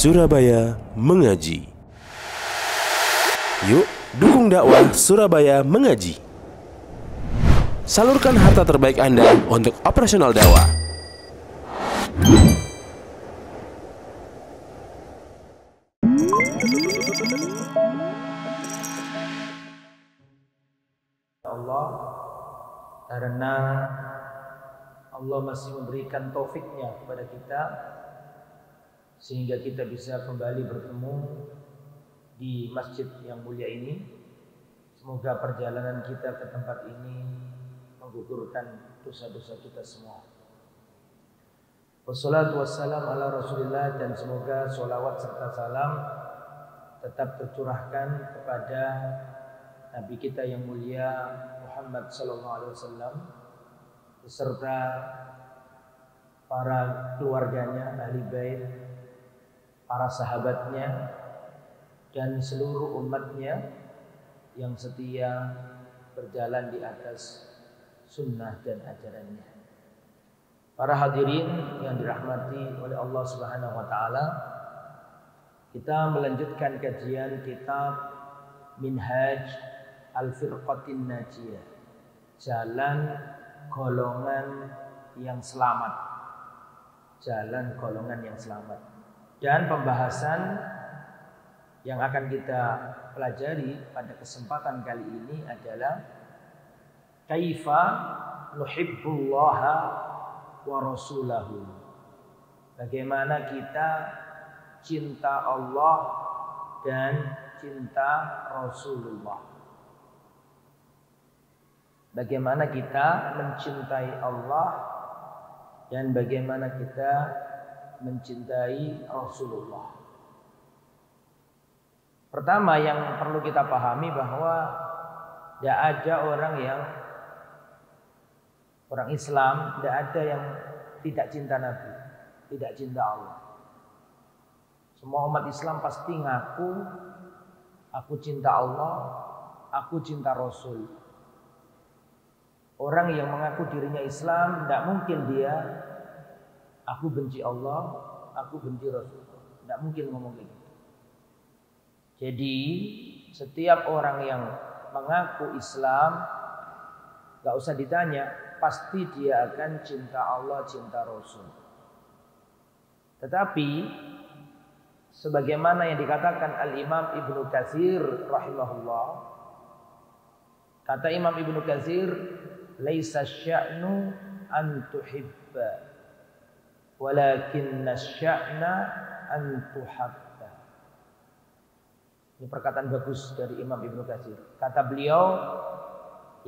Surabaya Mengaji. Yuk, dukung dakwah Surabaya Mengaji. Salurkan harta terbaik Anda untuk operasional dakwah. Allah, karena Allah masih memberikan taufiknya kepada kita sehingga kita bisa kembali bertemu di masjid yang mulia ini. Semoga perjalanan kita ke tempat ini menggugurkan dosa-dosa kita semua. Wassalatu wassalam ala Rasulillah, dan semoga sholawat serta salam tetap tercurahkan kepada Nabi kita yang mulia Muhammad sallallahu alaihi wasallam beserta para keluarganya, ahli bait, para sahabatnya, dan seluruh umatnya yang setia berjalan di atas sunnah dan ajarannya. Para hadirin yang dirahmati oleh Allah Subhanahu wa taala, kita melanjutkan kajian kitab Minhaj Al-Firqatin Najiyah, jalan golongan yang selamat. Jalan golongan yang selamat. Dan pembahasan yang akan kita pelajari pada kesempatan kali ini adalah kaifa nuhibbullaha wa rasulahu. Bagaimana kita cinta Allah dan cinta Rasulullah. Bagaimana kita mencintai Allah dan bagaimana kita mencintai Rasulullah. Pertama yang perlu kita pahami bahwa tidak ada orang Islam, tidak ada yang tidak cinta Nabi, tidak cinta Allah. Semua umat Islam pasti ngaku, aku cinta Allah, aku cinta Rasul. Orang yang mengaku dirinya Islam, tidak mungkin dia, aku benci Allah, aku benci Rasul. Tidak mungkin ngomong gitu. Jadi setiap orang yang mengaku Islam, gak usah ditanya, pasti dia akan cinta Allah, cinta Rasul. Tetapi sebagaimana yang dikatakan Al-Imam Ibnu Katsir rahimahullah, kata Imam Ibnu Katsir, laisa sya'nu an tuhibba walakinna sya'na an tuhabba. Ini perkataan bagus dari Imam Ibnu Katsir. Kata beliau,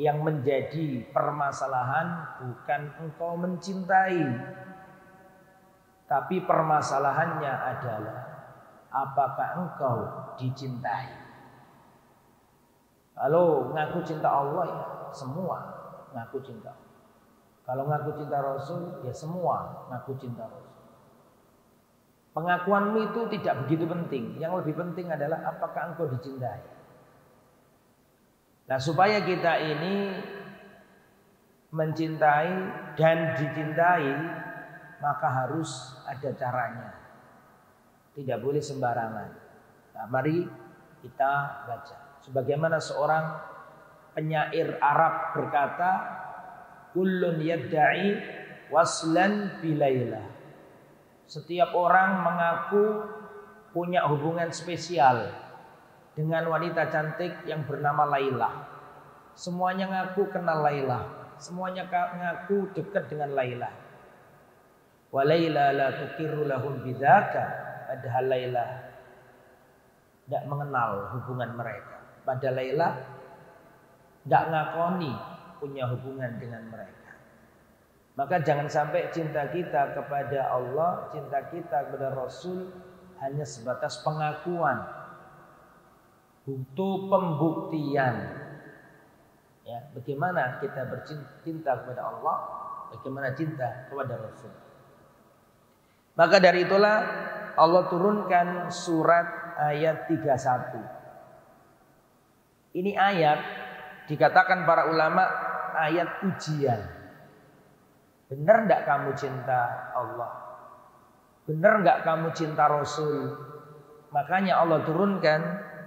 yang menjadi permasalahan bukan engkau mencintai, tapi permasalahannya adalah apakah engkau dicintai. Kalau ngaku cinta Allah, ya semua ngaku cinta. Kalau ngaku cinta Rasul, ya semua ngaku cinta Rasul. Pengakuanmu itu tidak begitu penting. Yang lebih penting adalah apakah engkau dicintai. Nah, supaya kita ini mencintai dan dicintai, maka harus ada caranya. Tidak boleh sembarangan. Nah, mari kita baca. Sebagaimana seorang penyair Arab berkata, kullun yadda'i waslan bilailah. Setiap orang mengaku punya hubungan spesial dengan wanita cantik yang bernama Laila. Semuanya ngaku kenal Laila. Semuanya ngaku dekat dengan Laila. Wa Laila la tuqirru lahum bidzaka. Padahal Laila tidak mengenal hubungan mereka. Padahal Laila tidak ngakoni punya hubungan dengan mereka. Maka jangan sampai cinta kita kepada Allah, cinta kita kepada Rasul hanya sebatas pengakuan. Butuh pembuktian. Ya, bagaimana kita bercinta kepada Allah, bagaimana cinta kepada Rasul. Maka dari itulah Allah turunkan surat ayat 31. Ini ayat dikatakan para ulama ayat ujian. Benar tidak kamu cinta Allah? Benar nggak kamu cinta Rasul? Makanya Allah turunkan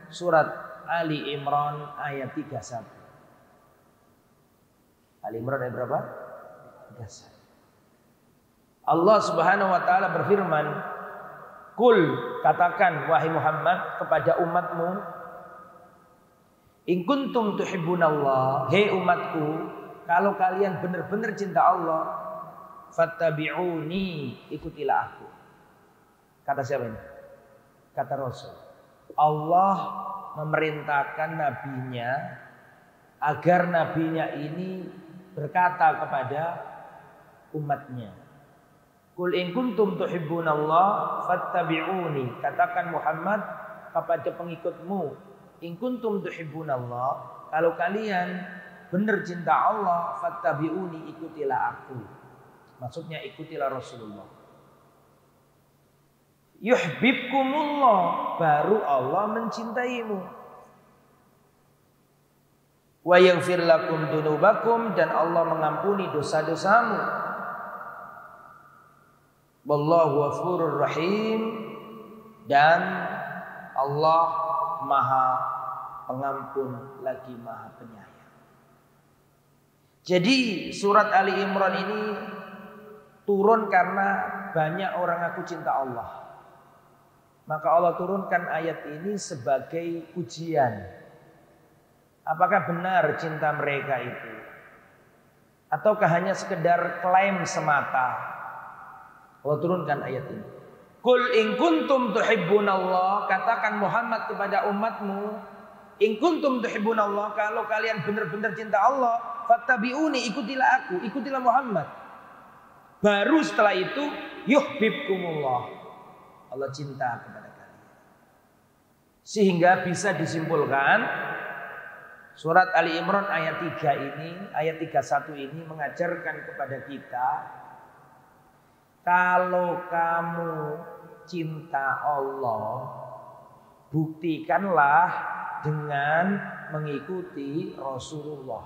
surat Ali Imran ayat 31. Ali Imran ayat berapa? 31. Allah Subhanahu wa taala berfirman, "Qul," katakan wahai Muhammad kepada umatmu, "In kuntum tuhibbunallah," hei umatku, kalau kalian benar-benar cinta Allah, fattabi'uni, ikutilah aku. Kata siapa ini? Kata Rasul. Allah memerintahkan nabinya agar nabinya ini berkata kepada umatnya, "Qul in kuntum tuhibbunallah fattabi'uni." Katakan Muhammad kepada pengikutmu, "In kuntum tuhibbunallah," kalau kalian benar cinta Allah, fattabi'uni, ikutilah aku. Maksudnya ikutilah Rasulullah. Yuhibbukumullah, baru Allah mencintaimu. Wa yaghfir lakum dunubakum, dan Allah mengampuni dosa-dosamu. Wallahu ghafurur rahim, dan Allah Maha Pengampun lagi Maha Penyayang. Jadi surat Ali Imran ini turun karena banyak orang ngaku cinta Allah. Maka Allah turunkan ayat ini sebagai ujian. Apakah benar cinta mereka itu? Ataukah hanya sekedar klaim semata? Allah turunkan ayat ini. Qul in kuntum tuhibbunallah, katakan Muhammad kepada umatmu, in kuntum tuhibbunallah, kalau kalian benar-benar cinta Allah, fattabi'uni, ikutilah aku, ikutilah Muhammad. Baru setelah itu yuhibbukumullah, Allah cinta kepada kalian. Sehingga bisa disimpulkan surat Ali Imran ayat 3 ini, ayat 31 ini mengajarkan kepada kita, kalau kamu cinta Allah, buktikanlah dengan mengikuti Rasulullah.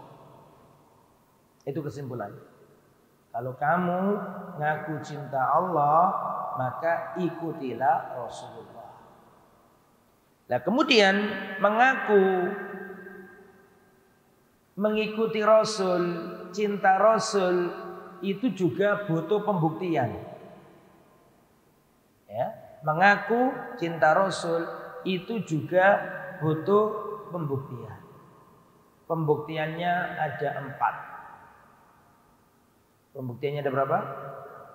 Itu kesimpulannya. Kalau kamu ngaku cinta Allah, maka ikutilah Rasulullah. Nah, kemudian mengaku mengikuti Rasul, cinta Rasul, itu juga butuh pembuktian. Ya, mengaku cinta Rasul itu juga butuh pembuktian. Pembuktiannya ada 4. Pembuktiannya ada berapa?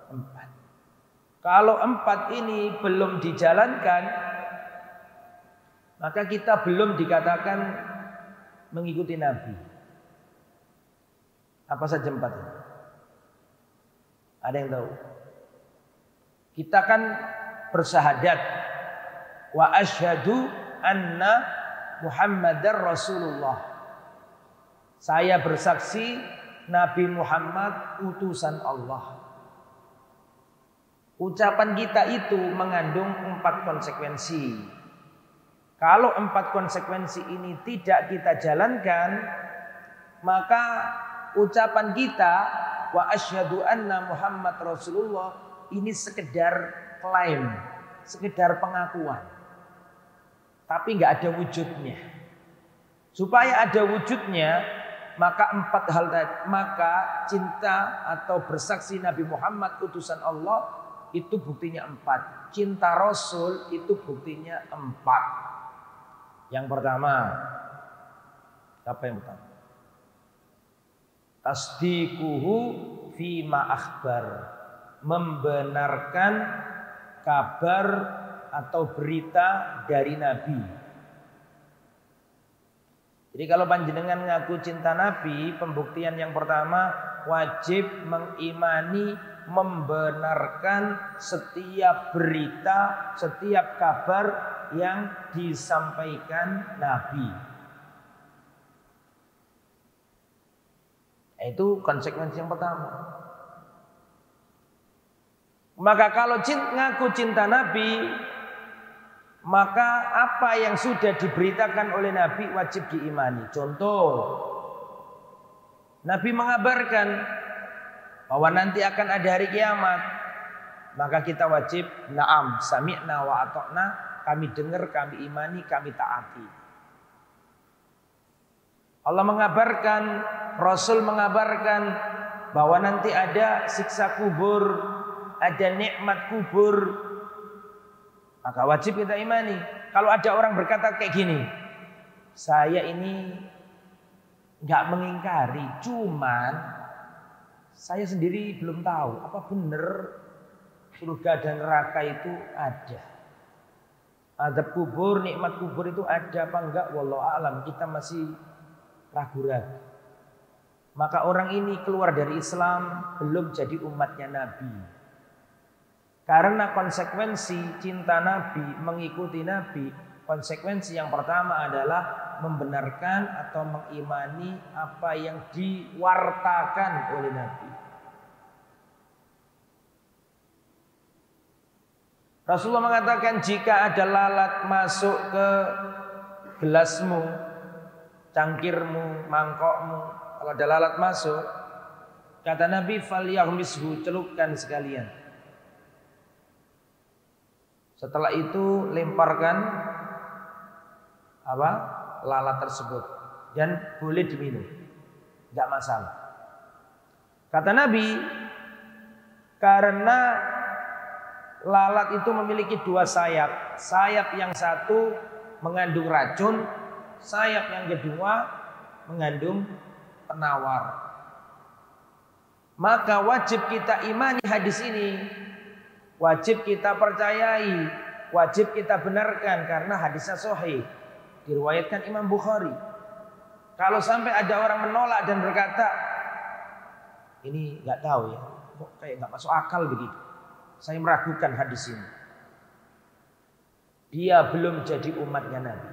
4. Kalau 4 ini belum dijalankan, maka kita belum dikatakan mengikuti Nabi. Apa saja 4 ini? Ada yang tahu? Kita kan bersyahadat, wa asyhadu anna Muhammadar Rasulullah. Saya bersaksi Nabi Muhammad utusan Allah. Ucapan kita itu mengandung 4 konsekuensi. Kalau 4 konsekuensi ini tidak kita jalankan, maka ucapan kita wa asyhadu anna Muhammad Rasulullah ini sekedar klaim, sekedar pengakuan, tapi nggak ada wujudnya. Supaya ada wujudnya, maka 4 hal tadi, maka cinta atau bersaksi Nabi Muhammad utusan Allah itu buktinya 4. Cinta Rasul itu buktinya 4. Yang pertama, apa yang pertama? Tasdiquhu fima akhbar, membenarkan kabar atau berita dari Nabi. Jadi kalau panjenengan ngaku cinta Nabi, pembuktian yang pertama wajib mengimani, membenarkan setiap berita, setiap kabar yang disampaikan Nabi. Itu konsekuensi yang pertama. Maka kalau ngaku cinta Nabi, maka apa yang sudah diberitakan oleh Nabi wajib diimani. Contoh, Nabi mengabarkan bahwa nanti akan ada hari kiamat. maka kita wajib na'am, sami'na wa ata'na, kami dengar, kami imani, kami taati. Allah mengabarkan, Rasul mengabarkan bahwa nanti ada siksa kubur, ada nikmat kubur, maka wajib kita imani. Kalau ada orang berkata kayak gini, saya ini nggak mengingkari, cuman saya sendiri belum tahu apa benar surga dan neraka itu ada. Azab kubur, nikmat kubur itu ada apa enggak? Wallahu a'lam, kita masih ragu-ragu. Maka orang ini keluar dari Islam, belum jadi umatnya Nabi. Karena konsekuensi cinta Nabi, mengikuti Nabi, konsekuensi yang pertama adalah membenarkan atau mengimani apa yang diwartakan oleh Nabi. Rasulullah mengatakan, jika ada lalat masuk ke gelasmu, cangkirmu, mangkokmu, kalau ada lalat masuk, kata Nabi, falyaghmishu, celupkan sekalian. Setelah itu lemparkan lalat tersebut dan boleh diminum, tidak masalah. Kata Nabi, karena lalat itu memiliki dua sayap. Sayap yang satu mengandung racun, sayap yang kedua mengandung penawar. Maka wajib kita imani hadis ini, wajib kita percayai, wajib kita benarkan karena hadisnya sahih, diriwayatkan Imam Bukhari. Kalau sampai ada orang menolak dan berkata, ini nggak tahu ya, kok kayak nggak masuk akal begitu, saya meragukan hadis ini, dia belum jadi umatnya Nabi.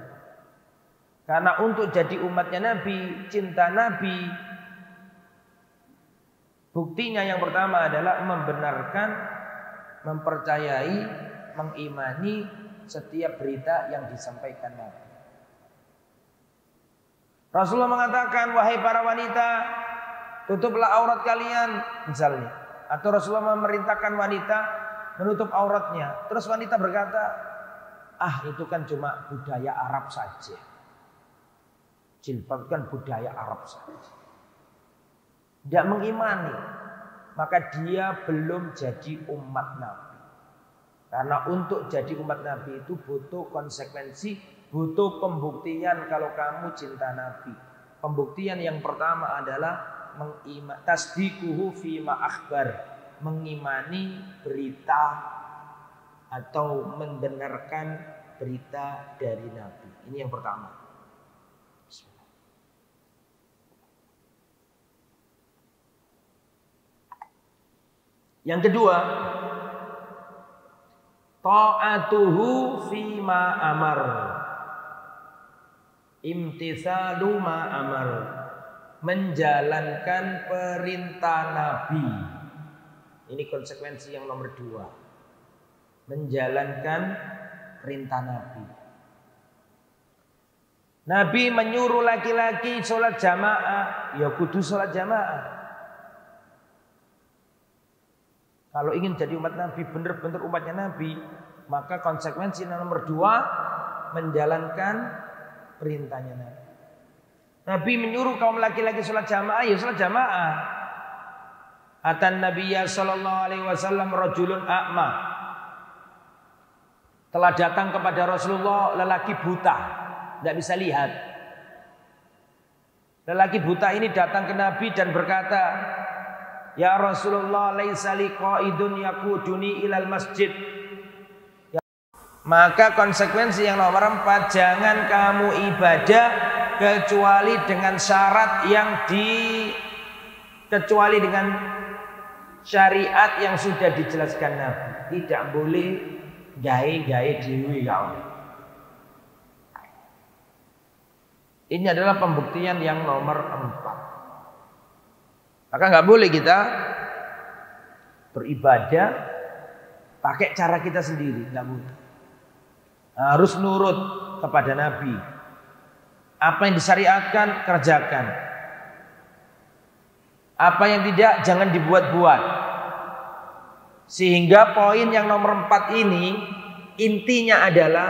Karena untuk jadi umatnya Nabi, cinta Nabi, buktinya yang pertama adalah membenarkan, mempercayai, mengimani setiap berita yang disampaikan Nabi. Rasulullah mengatakan, wahai para wanita, tutuplah aurat kalian, misalnya. Atau Rasulullah memerintahkan wanita menutup auratnya. Terus wanita berkata, itu kan cuma budaya Arab saja. Jilbab kan budaya Arab saja. Tidak mengimani, maka dia belum jadi umat Nabi. Karena untuk jadi umat Nabi itu butuh konsekuensi, butuh pembuktian kalau kamu cinta Nabi. Pembuktian yang pertama adalah tasdikuhu fima akhbar, mengimani berita atau membenarkan berita dari Nabi. Ini yang pertama. Yang kedua, ta'atuhu fima amar, imtithalu ma amar, menjalankan perintah Nabi. Ini konsekuensi yang nomor dua, menjalankan perintah Nabi. Nabi menyuruh laki-laki sholat jamaah, ya kudu sholat jamaah. Kalau ingin jadi umat Nabi, benar-benar umatnya Nabi, maka konsekuensi nomor dua, menjalankan perintahnya Nabi. Nabi menyuruh kaum laki-laki sholat jamaah, ya sholat jamaah. Atan Nabiyya sallallahu alaihi wasallam rajulun a'ma. Telah datang kepada Rasulullah lelaki buta, tidak bisa lihat. Lelaki buta ini datang ke Nabi dan berkata, ya Rasulullah, laisa li qaidun yaquduni ilal masjid. Ya. Maka konsekuensi yang nomor 4, jangan kamu ibadah kecuali dengan syarat yang kecuali dengan syariat yang sudah dijelaskan Nabi. Tidak boleh gawe-gawe dhewe kamu. Ini adalah pembuktian yang nomor 4. Maka nggak boleh kita beribadah pakai cara kita sendiri, nggak boleh. Harus nurut kepada Nabi. Apa yang disyariatkan, kerjakan. Apa yang tidak, jangan dibuat-buat. Sehingga poin yang nomor 4 ini intinya adalah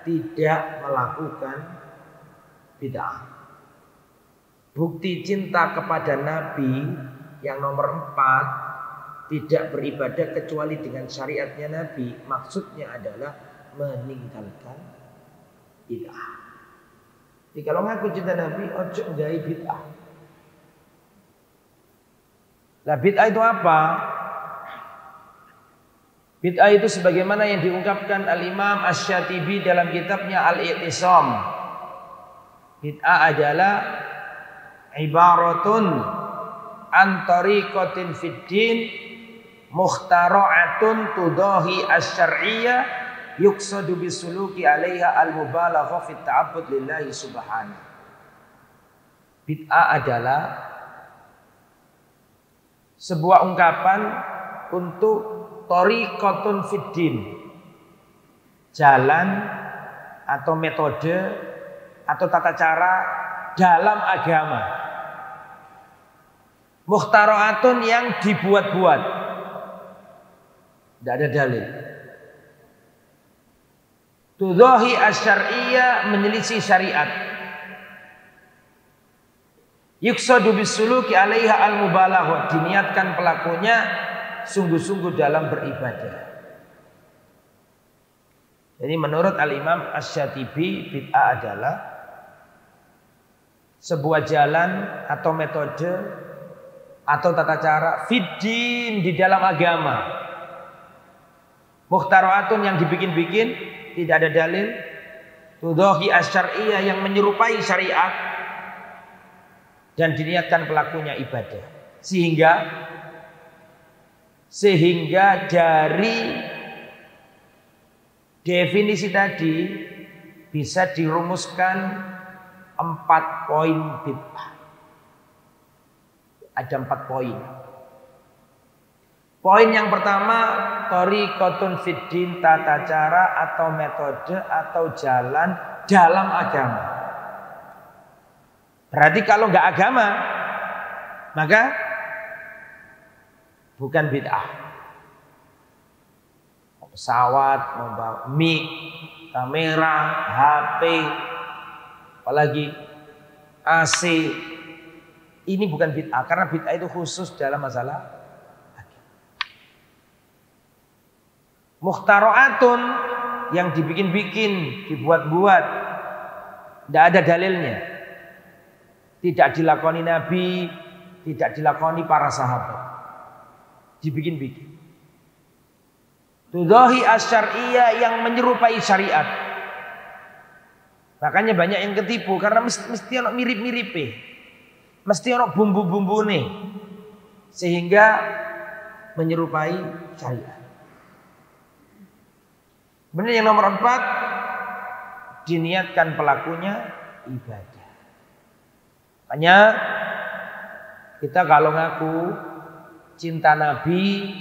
tidak melakukan bid'ah. Bukti cinta kepada Nabi yang nomor 4, tidak beribadah kecuali dengan syariatnya Nabi, maksudnya adalah meninggalkan bid'ah. Jadi kalau ngaku cinta Nabi, ojo nggawe bid'ah. Lah bid'ah itu apa? Bid'ah itu sebagaimana yang diungkapkan Al-Imam Asy-Syatibi dalam kitabnya Al-I'tisam. Bid'ah adalah ibaratun an tariqatin fid din mukhtara'atun tudahi asy-syar'iyyah yuqsadu bisuluki 'alaiha al-mubalaghah fit ta'abbud lillahi subhanahu. Bid'ah adalah sebuah ungkapan untuk tariqatun fid din, jalan atau metode atau tata cara dalam agama. Mukhtara'atun yang dibuat-buat, tidak ada dalil. Tudhahi asy-syar'iyyah, menyelisih syariat. Yuqsadu bisuluki 'alaiha al-mubalaghah, diniatkan pelakunya sungguh-sungguh dalam beribadah. Jadi menurut Al-Imam Asy-Syatibi, bid'ah adalah sebuah jalan atau metode atau tata cara fiddin, di dalam agama. Mukhtara'atun yang dibikin-bikin, tidak ada dalil. Tudhahi asy-syar'iyyah, yang menyerupai syariat dan diniatkan pelakunya ibadah. Sehingga dari definisi tadi bisa dirumuskan 4 poin bid'ah. Ada 4 poin. Poin yang pertama, tariqatun fiddin, tata cara atau metode atau jalan dalam agama. Berarti kalau nggak agama, maka bukan bid'ah. Pesawat, membawa mic, kamera, HP, apalagi AC, ini bukan bid'ah, karena bid'ah itu khusus dalam masalah agama. Mukhtara'atun, yang dibikin-bikin, dibuat-buat, tidak ada dalilnya, tidak dilakoni Nabi, tidak dilakoni para sahabat, dibikin-bikin. Tudhahi asy-syar'iyyah, yang menyerupai syariat. Makanya banyak yang ketipu karena mesti ono mirip-miripe. Mesti ono bumbu-bumbune sehingga menyerupai syariat. Kemudian yang nomor 4, diniatkan pelakunya ibadah. Makanya kita kalau ngaku cinta Nabi,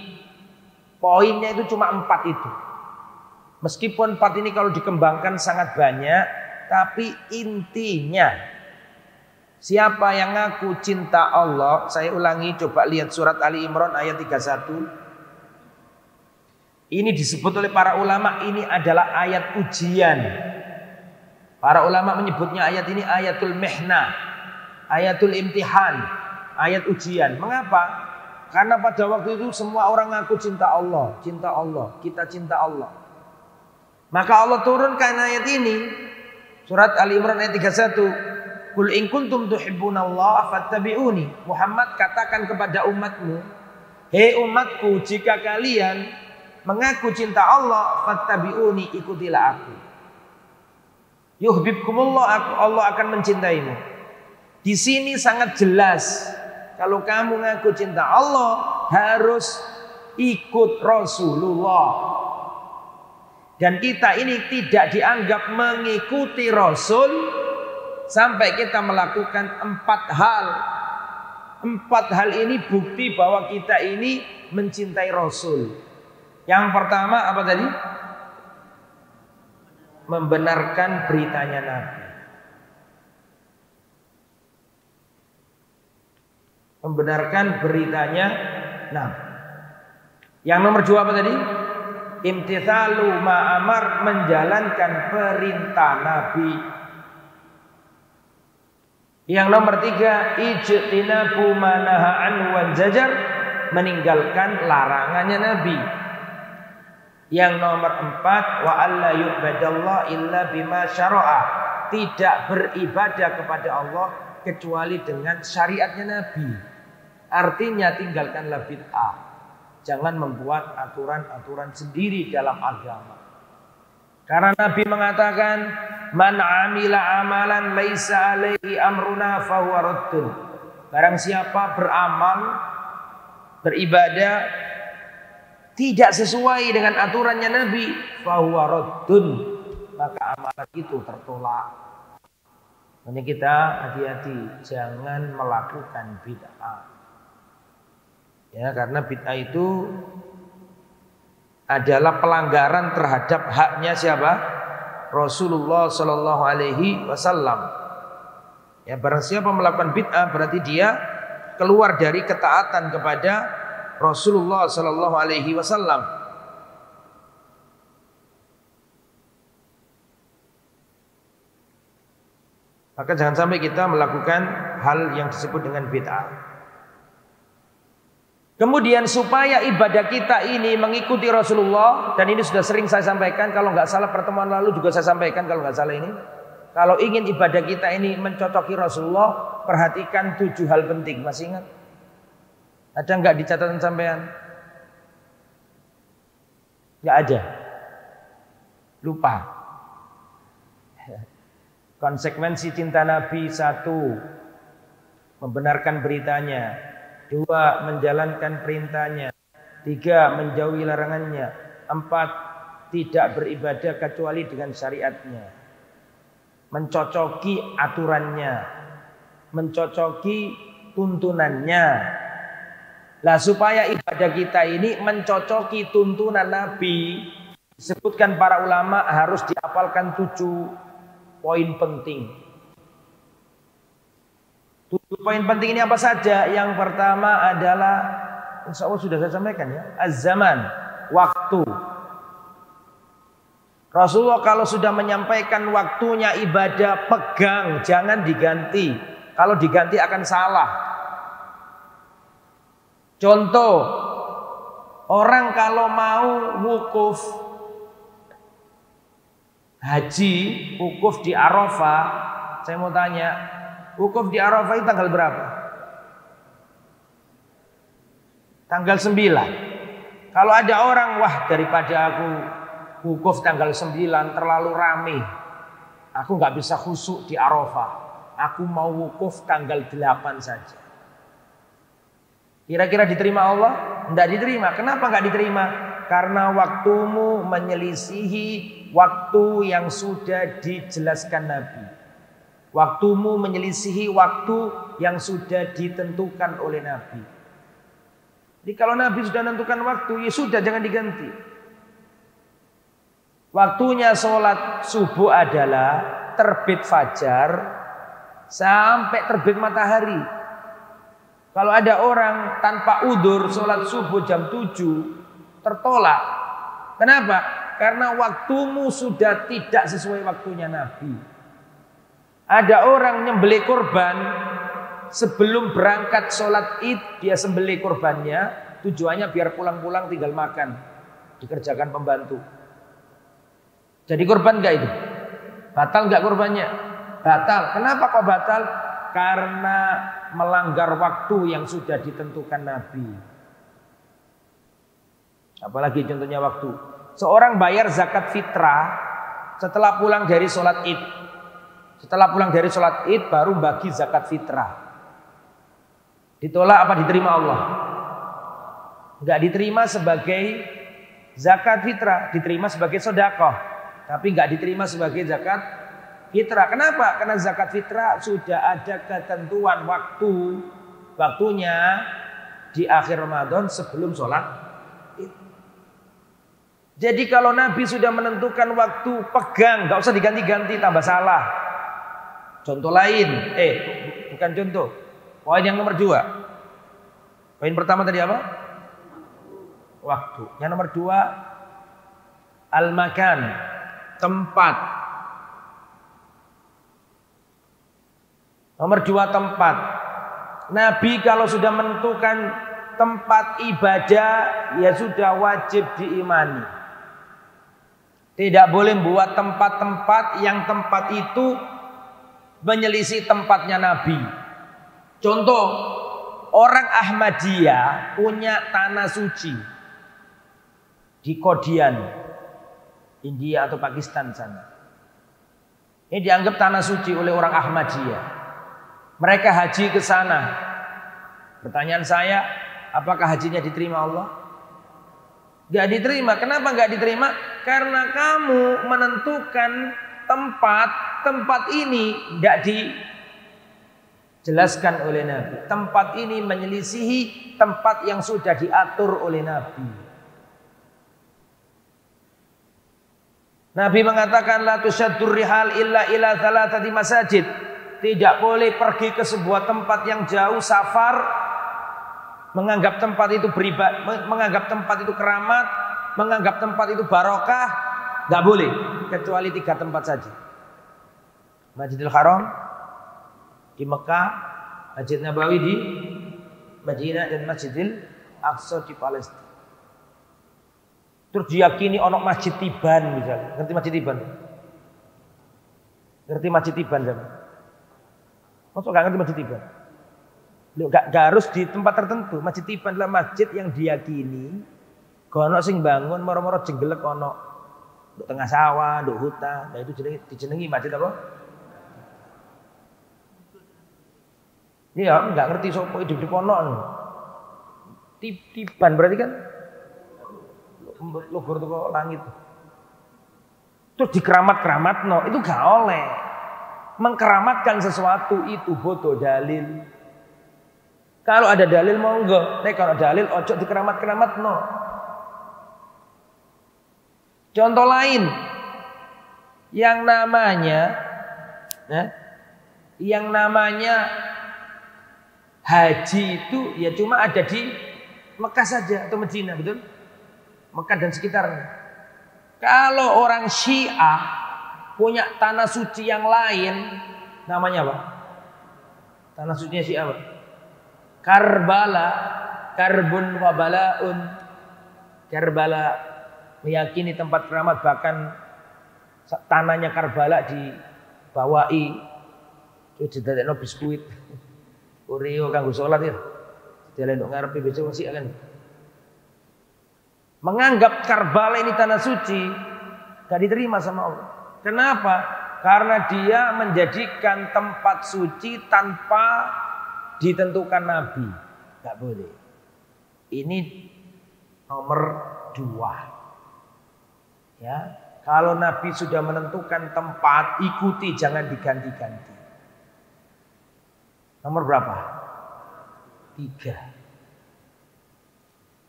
poinnya itu cuma 4 itu. Meskipun 4 ini kalau dikembangkan sangat banyak, tapi intinya siapa yang ngaku cinta Allah, saya ulangi, coba lihat surat Ali Imran ayat 31. Ini disebut oleh para ulama, ini adalah ayat ujian. Para ulama menyebutnya ayat ini ayatul mihnah, ayatul imtihan, ayat ujian. Mengapa? Karena pada waktu itu semua orang ngaku cinta Allah, kita cinta Allah. Maka Allah turunkan ayat ini, surat Ali Imran ayat 31. Qul in kuntum tuhibbunallaha fattabi'uni. Muhammad, katakan kepada umatmu, hei umatku, jika kalian mengaku cinta Allah, fattabi'uni, ikutilah aku. Yuhibbukumullah, Allah akan mencintaimu. Di sini sangat jelas, kalau kamu ngaku cinta Allah, harus ikut Rasulullah. Dan kita ini tidak dianggap mengikuti Rasul sampai kita melakukan 4 hal. 4 hal ini bukti bahwa kita ini mencintai Rasul. Yang pertama apa tadi? Membenarkan beritanya Nabi. Membenarkan beritanya Nabi. Yang nomor 2 apa tadi? Imtithalu ma'amar, menjalankan perintah Nabi. Yang nomor 3, ijtinabu manaha anhu wan zajar, meninggalkan larangannya Nabi. Yang nomor 4, wa alla yu'badallah illa bima syara'a, tidak beribadah kepada Allah kecuali dengan syariatnya Nabi. Artinya tinggalkanlah bid'ah. Jangan membuat aturan-aturan sendiri dalam agama. Karena Nabi mengatakan, man amila amalan laisa alaihi amruna fahuwa raddun. Barang siapa beramal, beribadah tidak sesuai dengan aturannya Nabi, fahuwa raddun, maka amalan itu tertolak. Makanya kita hati-hati, jangan melakukan bid'ah. Ya, karena bid'ah itu adalah pelanggaran terhadap haknya siapa? Rasulullah Shallallahu Alaihi Wasallam. Ya, barang siapa melakukan bid'ah berarti dia keluar dari ketaatan kepada Rasulullah Shallallahu Alaihi Wasallam. Maka jangan sampai kita melakukan hal yang disebut dengan bid'ah. Kemudian supaya ibadah kita ini mengikuti Rasulullah, dan ini sudah sering saya sampaikan, kalau nggak salah pertemuan lalu juga saya sampaikan kalau nggak salah ini. Kalau ingin ibadah kita ini mencocoki Rasulullah, perhatikan 7 hal penting. Masih ingat? Ada nggak di catatan sampean? Nggak ada. Lupa. Konsekuensi cinta Nabi: 1, membenarkan beritanya. 2, menjalankan perintahnya. 3, menjauhi larangannya. 4, tidak beribadah kecuali dengan syariatnya. Mencocoki aturannya, mencocoki tuntunannya. Lah supaya ibadah kita ini mencocoki tuntunan Nabi, disebutkan para ulama harus dihafalkan 7 poin penting. 7 poin penting ini apa saja? Yang pertama adalah, insya Allah sudah saya sampaikan ya, az-zaman, waktu. Rasulullah kalau sudah menyampaikan waktunya ibadah, pegang, jangan diganti. Kalau diganti akan salah. Contoh, orang kalau mau wukuf haji, wukuf di Arafah, saya mau tanya, wukuf di Arafah itu tanggal berapa? Tanggal 9. Kalau ada orang, wah daripada aku wukuf tanggal 9 terlalu rame, aku nggak bisa khusyuk di Arafah, aku mau wukuf tanggal 8 saja. Kira-kira diterima Allah? Tidak diterima. Kenapa nggak diterima? Karena waktumu menyelisihi waktu yang sudah dijelaskan Nabi. Waktumu menyelisihi waktu yang sudah ditentukan oleh Nabi. Jadi kalau Nabi sudah menentukan waktu, ya sudah, jangan diganti. Waktunya sholat subuh adalah terbit fajar sampai terbit matahari. Kalau ada orang tanpa udzur sholat subuh jam 7, tertolak. Kenapa? Karena waktumu sudah tidak sesuai waktunya Nabi. Ada orang nyembelih kurban sebelum berangkat sholat id, dia sembelih kurbannya, tujuannya biar pulang-pulang tinggal makan, dikerjakan pembantu. Jadi kurban enggak itu? Batal enggak kurbannya? Batal. Kenapa kok batal? Karena melanggar waktu yang sudah ditentukan Nabi. Apalagi contohnya waktu. Seorang bayar zakat fitrah setelah pulang dari sholat id. Setelah pulang dari sholat id baru bagi zakat fitrah. Ditolak apa diterima Allah? Enggak diterima sebagai zakat fitrah, diterima sebagai sedekah, tapi enggak diterima sebagai zakat fitrah. Kenapa? Karena zakat fitrah sudah ada ketentuan waktunya di akhir Ramadan sebelum sholat id. Jadi kalau Nabi sudah menentukan waktu, pegang, enggak usah diganti-ganti, tambah salah. Contoh lain, bukan contoh. Poin yang nomor 2. Poin pertama tadi apa? waktu. Yang nomor 2, al-makan, tempat. Nomor 2, tempat. Nabi kalau sudah menentukan tempat ibadah, ya sudah wajib diimani. Tidak boleh buat tempat-tempat yang tempat itu menyelisih tempatnya Nabi. Contoh, orang Ahmadiyah punya tanah suci di Kodian, India atau Pakistan sana. Ini dianggap tanah suci oleh orang Ahmadiyah. Mereka haji ke sana. Pertanyaan saya, apakah hajinya diterima Allah? Gak diterima. Kenapa gak diterima? Karena kamu menentukan tempat ini tidak dijelaskan oleh Nabi. Tempat ini menyelisihi tempat yang sudah diatur oleh Nabi. Nabi mengatakan la tusyaddur rihal illa ila thalathati masajid. Tidak boleh pergi ke sebuah tempat yang jauh, safar, menganggap tempat itu beribadah, menganggap tempat itu keramat, menganggap tempat itu barokah, nggak boleh kecuali 3 tempat saja. Masjidil Haram di Mekah, Masjid Nabawi di Madinah, dan Masjidil Aqsa di Palestina. Terus diyakini ono Masjid Tiban misalnya. Ngerti Masjid Tiban? Ngerti Masjid Tiban kan? Maksud gak ngerti Masjid Tiban? Gak harus di tempat tertentu. Masjid Tiban adalah masjid yang diyakini kono sing bangun moro-moro jenggelek ono di tengah sawah, di hutan. Nah itu dijenengi masjid apa? Iya, nggak ngerti sopo hidup di ponok. Tiban berarti kan lugur tuh langit. Terus dikeramat-keramat, no itu gak oleh. Mengkeramatkan sesuatu itu butuh dalil. Kalau ada dalil monggo, kalau dalil ojo dikeramat-keramat, no. Contoh lain, yang namanya haji itu ya cuma ada di Mekah saja atau Madinah, betul? Mekah dan sekitarnya. Kalau orang Syiah punya tanah suci yang lain, namanya apa? Tanah sucinya Syiah apa? Karbala, karbun wa balaun. Karbala meyakini tempat keramat, bahkan tanahnya Karbala dibawai itu dadekno biskuit Oreo kanggo salat ya. Jalan ndok ngarepe besok mesti akan menganggap Karbala ini tanah suci, gak diterima sama Allah. Kenapa? Karena dia menjadikan tempat suci tanpa ditentukan Nabi. Gak boleh. Ini nomor 2. Ya, kalau Nabi sudah menentukan tempat, ikuti, jangan diganti-ganti. Nomor berapa? 3.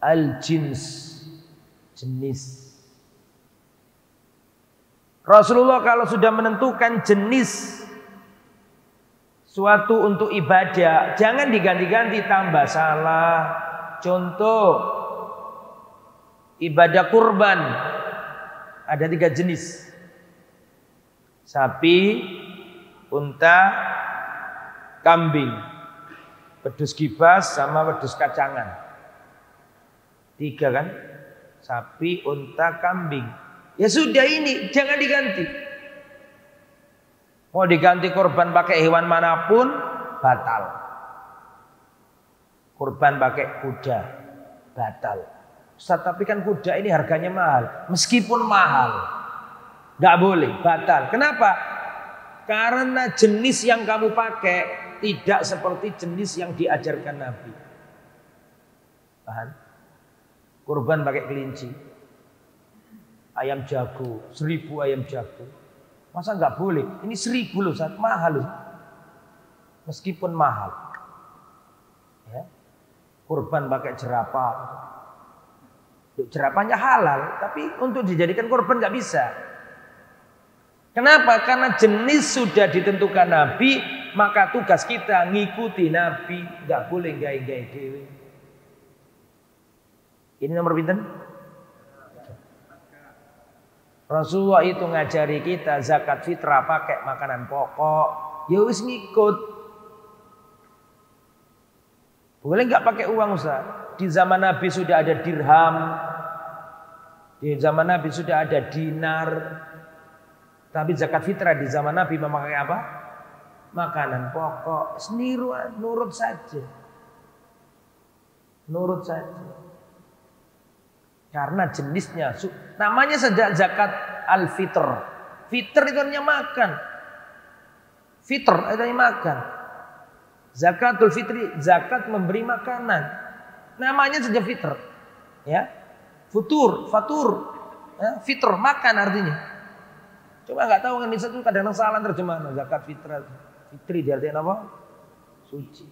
Al-jins, jenis. Rasulullah kalau sudah menentukan jenis suatu untuk ibadah, jangan diganti-ganti, tambah salah. Contoh, ibadah kurban ada 3 jenis: sapi, unta, kambing, wedhus kibas sama wedhus kacangan. 3 kan? Sapi, unta, kambing. Ya sudah, ini jangan diganti. Mau diganti kurban pakai hewan manapun batal. Kurban pakai kuda batal. Ustaz, tapi kan kuda ini harganya mahal. Meskipun mahal, nggak boleh, batal. Kenapa? Karena jenis yang kamu pakai tidak seperti jenis yang diajarkan Nabi. Paham? Kurban pakai kelinci, ayam jago, 1000 ayam jago. Masa nggak boleh? Ini 1000 loh, Ustaz, mahal loh. Meskipun mahal. Ya. Kurban pakai jerapah. Jerapahnya halal, tapi untuk dijadikan kurban nggak bisa. Kenapa? Karena jenis sudah ditentukan Nabi, maka tugas kita ngikuti Nabi, nggak boleh gawe-gawe dewe. Ini nomor pinten? Rasulullah itu ngajari kita zakat fitrah pakai makanan pokok. Ya wis ngikut. Boleh nggak pakai uang Ustaz? Di zaman Nabi sudah ada dirham. Di zaman Nabi sudah ada dinar. Tapi zakat fitrah di zaman Nabi memakai apa? Makanan pokok. Seniru, nurut saja. Nurut saja. Karena jenisnya, namanya saja zakat al-fitr. Fitr itu artinya makan. Fitr itu artinya makan. Zakatul fitri, zakat memberi makanan. Namanya saja fitr. Ya. Futur, fatur. Ya, fitr, makan artinya. Coba nggak tahu kan Indonesia itu kadang-kadang salah terjemahan zakat fitrah. Fitri diartikan apa? Suci.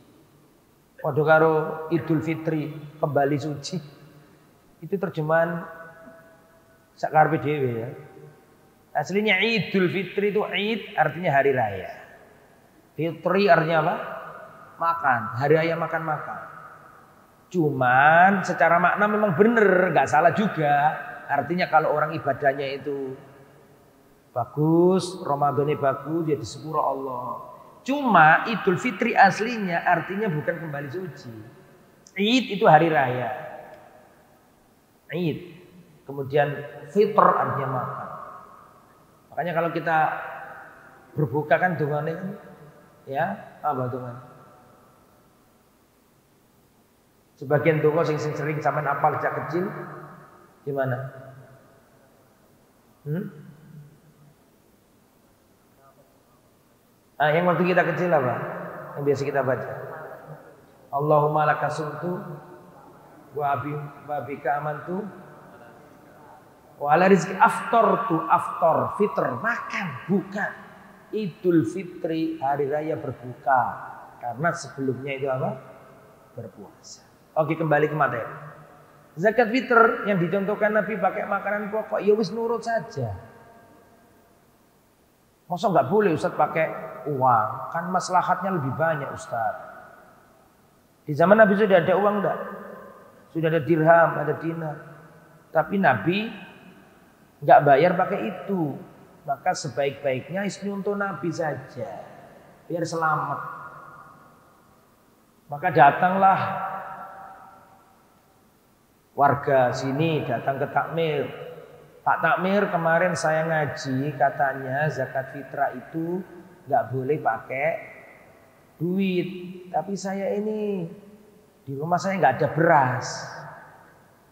Waduh karo Idul Fitri, kembali suci. Itu terjemahan sakarpe dhewe ya. Aslinya Idul Fitri itu Id artinya hari raya. Fitri artinya apa? Makan, hari raya makan-makan. Cuman secara makna memang benar, nggak salah juga. Artinya kalau orang ibadahnya itu bagus, Ramadannya bagus, jadi sepuro Allah. Cuma Idul Fitri aslinya artinya bukan kembali suci. Id itu hari raya. Id. Kemudian fitr artinya makan. Makanya kalau kita berbuka kan dungane kan ya, apa dungan? Sebagian donga sing sering sampean apal sejak kecil gimana? Yang waktu kita kecil apa? Yang biasa kita baca. Allahumma lakasumtu wa bika amantu wa ala rizki aftar fitr, makan, buka. Idul Fitri hari raya berbuka, karena sebelumnya itu apa? Berpuasa. Oke, kembali ke materi. Zakat fitr yang dicontohkan Nabi pakai makanan pokok, ya wis nurut saja. Masa nggak boleh Ustaz pakai uang? Kan maslahatnya lebih banyak Ustaz. Di zaman Nabi sudah ada uang enggak? Sudah ada dirham, ada dinar. Tapi Nabi nggak bayar pakai itu. Maka sebaik-baiknya ini untuk Nabi saja. Biar selamat. Maka datanglah warga sini datang ke takmir. Pak Takmir, kemarin saya ngaji katanya zakat fitrah itu nggak boleh pakai duit. Tapi saya ini di rumah saya nggak ada beras.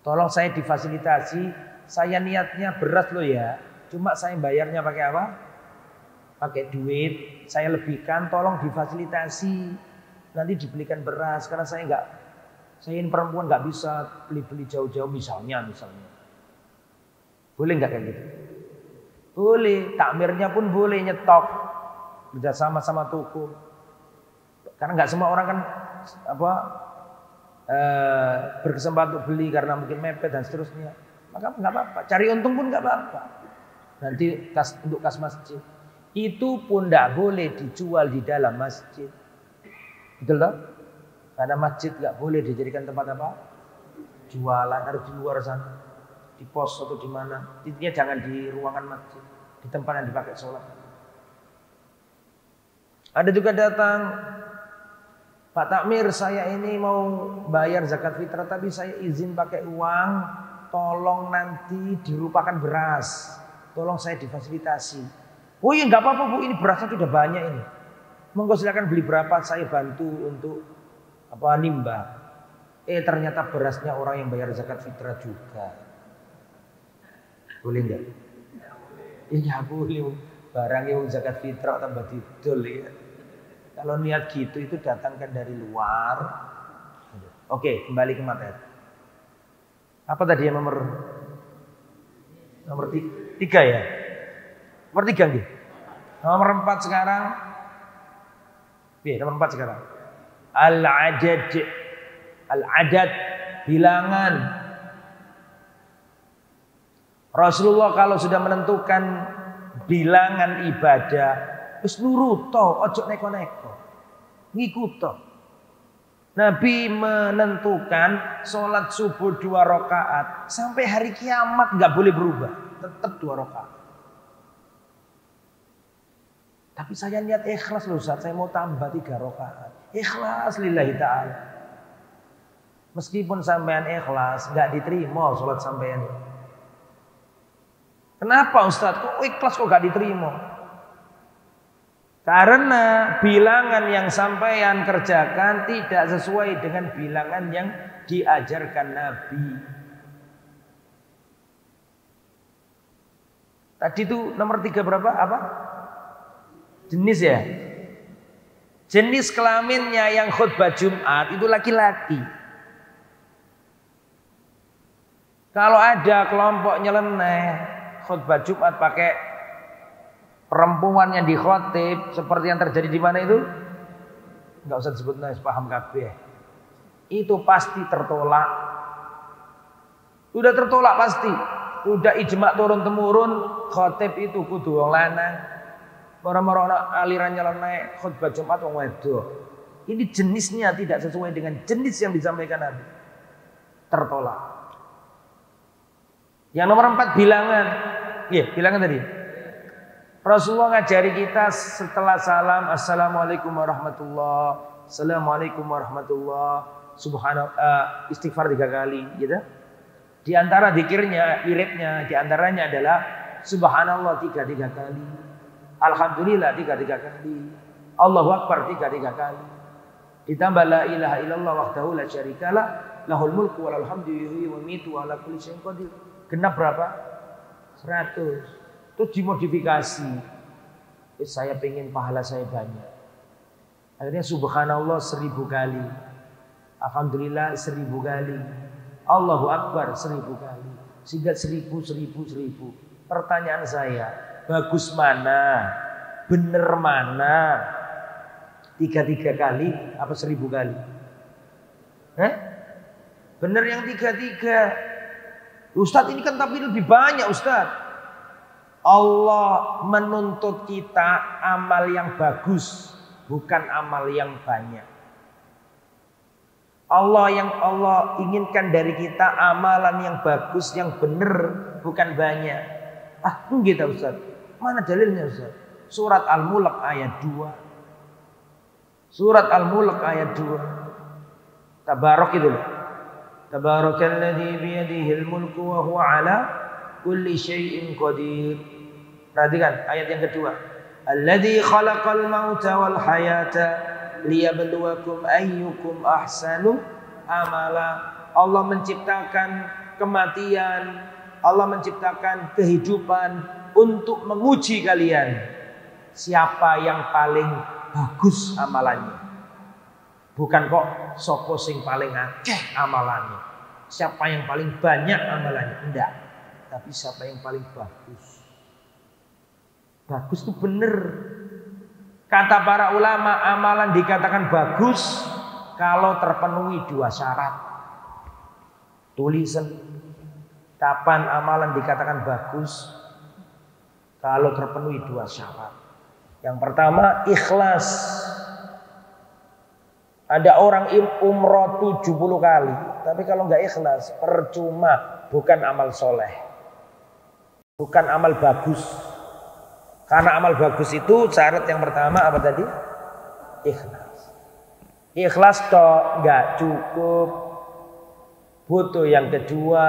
Tolong saya difasilitasi. Saya niatnya beras loh ya. Cuma saya bayarnya pakai apa? Pakai duit. Saya lebihkan. Tolong difasilitasi. Nanti dibelikan beras. Karena saya ini perempuan nggak bisa beli-beli jauh-jauh misalnya. Boleh nggak kayak gitu? Boleh. Takmirnya pun boleh nyetok. Bekerjasama sama toko. Karena nggak semua orang kan berkesempatan untuk beli karena mungkin mepet dan seterusnya. Maka nggak apa-apa. Cari untung pun nggak apa-apa. Nanti untuk kas masjid. Itu pun nggak boleh dijual di dalam masjid. Betul tak? Karena masjid nggak boleh dijadikan tempat apa? Jualan, harus di luar sana. Di pos atau di mana. Intinya jangan di ruangan masjid. Di tempat yang dipakai sholat. Ada juga datang, Pak Takmir, saya ini mau bayar zakat fitrah tapi saya izin pakai uang, tolong nanti dirupakan beras, tolong saya difasilitasi. Oh iya nggak apa-apa Bu, ini berasnya sudah banyak ini. Monggo silakan beli berapa, saya bantu untuk nimbang. Ternyata berasnya orang yang bayar zakat fitrah juga. Boleh nggak? Ya boleh. Barang yang zakat fitrah tambah didol ya. Kalau niat gitu itu datangkan dari luar. Oke, kembali ke materi. Apa tadi yang nomor 3 ya? Nomor 3 nih. Nomor 4 sekarang. Nomor 4 sekarang. Al-adad, bilangan. Rasulullah kalau sudah menentukan bilangan ibadah, wis nurut to, ojo neko-neko. Ngikut to. Nabi menentukan sholat subuh 2 rakaat sampai hari kiamat nggak boleh berubah, tetap 2 rakaat. Tapi saya niat ikhlas loh Ustaz, saya mau tambah 3 rakaat. Ikhlas lillahi ta'ala. Meskipun sampean ikhlas, nggak diterima sholat sampean. Kenapa Ustaz? Kok ikhlas kok nggak diterima? Karena bilangan yang sampean kerjakan tidak sesuai dengan bilangan yang diajarkan Nabi. Tadi itu nomor 3 berapa? Apa? Jenis ya? Jenis kelaminnya yang khutbah Jumat itu laki-laki. Kalau ada kelompok nyeleneh khutbah Jumat pakai perempuan yang dikhotib seperti yang terjadi di mana itu? Enggak usah disebut, paham kabeh. Itu pasti tertolak. Udah tertolak pasti. Udah ijma turun temurun, khotib itu kudu wong lanang. Moro-moro aliran nyeleneh khutbah Jumat wong wedok. Ini jenisnya tidak sesuai dengan jenis yang disampaikan Nabi. Tertolak. Yang nomor 4 bilangan. Iya, bilangan tadi. Rasulullah ngajari kita setelah salam, assalamualaikum warahmatullah, assalamualaikum warahmatullah, subhanallah, istighfar 3 kali, gitu. Di antara zikirnya, wiridnya, di antaranya adalah subhanallah 3 kali, alhamdulillah 3 kali, Allahu akbar 3 kali. Ditambah la ilaha illallah wahdahu la syarikalah, lahul mulku walal hamdu yuhyi wa yumiitu wa ala kulli syai'in qadir. Genap berapa? 100. Terus dimodifikasi. Saya pengen pahala saya banyak. Akhirnya subhanallah 1000 kali. Alhamdulillah 1000 kali. Allahu akbar 1000 kali. Sehingga 1000. Pertanyaan saya, bagus mana? Bener mana? 3 kali apa 1000 kali? Bener yang 3. Ustadz ini kan tapi lebih banyak Ustadz. Allah menuntut kita amal yang bagus, bukan amal yang banyak. Allah inginkan dari kita amalan yang bagus, yang benar, bukan banyak. Enggak Ustaz. Mana dalilnya Ustaz? Surat Al-Mulk ayat 2. Surat Al-Mulk ayat 2. Tabarak itu loh. Tabarakalladzi biyadihil mulku wa huwa ala kulli syai'in qadir. Perhatikan ayat yang kedua. Alladzi khalaqal mauta wal hayata liyabluwakum ayyukum ahsanu amala. Allah menciptakan kematian, Allah menciptakan kehidupan untuk menguji kalian. Siapa yang paling bagus amalannya? Bukan kok sopo sing paling akeh amalannya. Siapa yang paling banyak amalannya? Enggak. Tapi siapa yang paling bagus? Bagus itu benar. Kata para ulama, amalan dikatakan bagus kalau terpenuhi 2 syarat. Tulisan kapan amalan dikatakan bagus? Kalau terpenuhi 2 syarat. Yang pertama, ikhlas. Ada orang umroh 70 kali, tapi kalau nggak ikhlas, percuma, bukan amal soleh. Bukan amal bagus. Karena amal bagus itu syarat yang pertama apa tadi? Ikhlas. Ikhlas toh nggak cukup. Butuh yang kedua.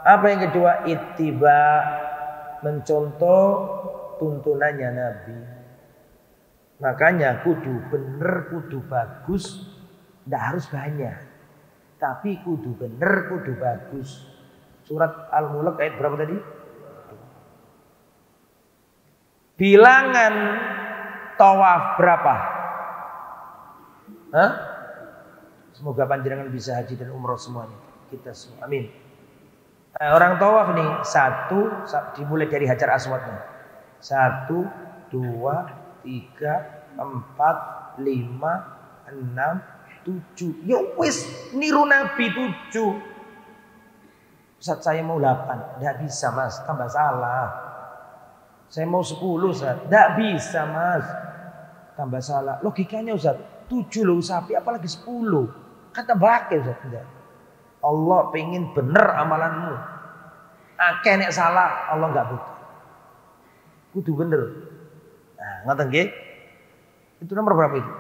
Apa yang kedua? Ittiba, mencontoh tuntunannya Nabi. Makanya kudu bener, kudu bagus, nggak harus banyak. Tapi kudu bener, kudu bagus. Surat Al-Mulk ayat berapa tadi? Bilangan tawaf berapa? Semoga panjenengan bisa haji dan umroh semuanya. Kita semua. Amin. Orang tawaf nih 1 dimulai dari Hajar Aswadnya. 1, 2, 3, 4, 5, 6, 7. Ya wis niru Nabi 7. Ustaz saya mau 8. Enggak bisa Mas, tambah salah. Saya mau 10 Ustaz. Enggak bisa Mas, tambah salah. Logikanya Ustaz, 7 loh sapi, apalagi 10. Kata bakil Ustaz. Allah pengen bener amalanmu. Akeh nek salah, Allah enggak butuh. Kudu bener. Nah, ngoten nggih. Itu nomor berapa itu?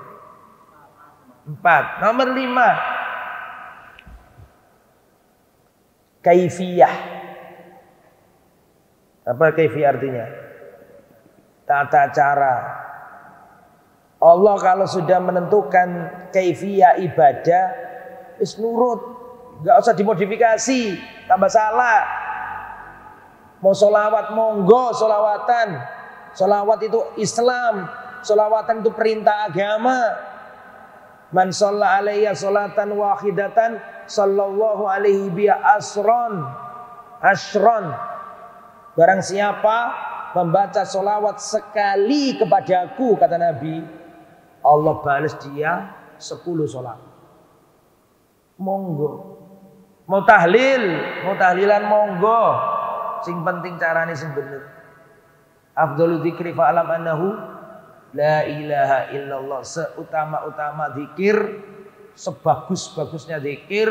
4. Nomor 5. Kaifiyah. Apa kaifiyah artinya? Tata cara. Allah kalau sudah menentukan kaifiyah ibadah, wis nurut, enggak usah dimodifikasi, tambah salah. Mau sholawat monggo sholawatan. Sholawat itu Islam, sholawatan itu perintah agama. Man shalla alaiya sholatan wahidatan sallallahu alaihi bi asron. Barang siapa membaca sholawat sekali kepadaku, kata Nabi, Allah balas dia 10 sholawat. Monggo. Mau tahlilan monggo. Sing penting carane sing bener. Afdhalu dzikri fa'alam annahu la ilaha illallah. Seutama-utama zikir, sebagus-bagusnya zikir,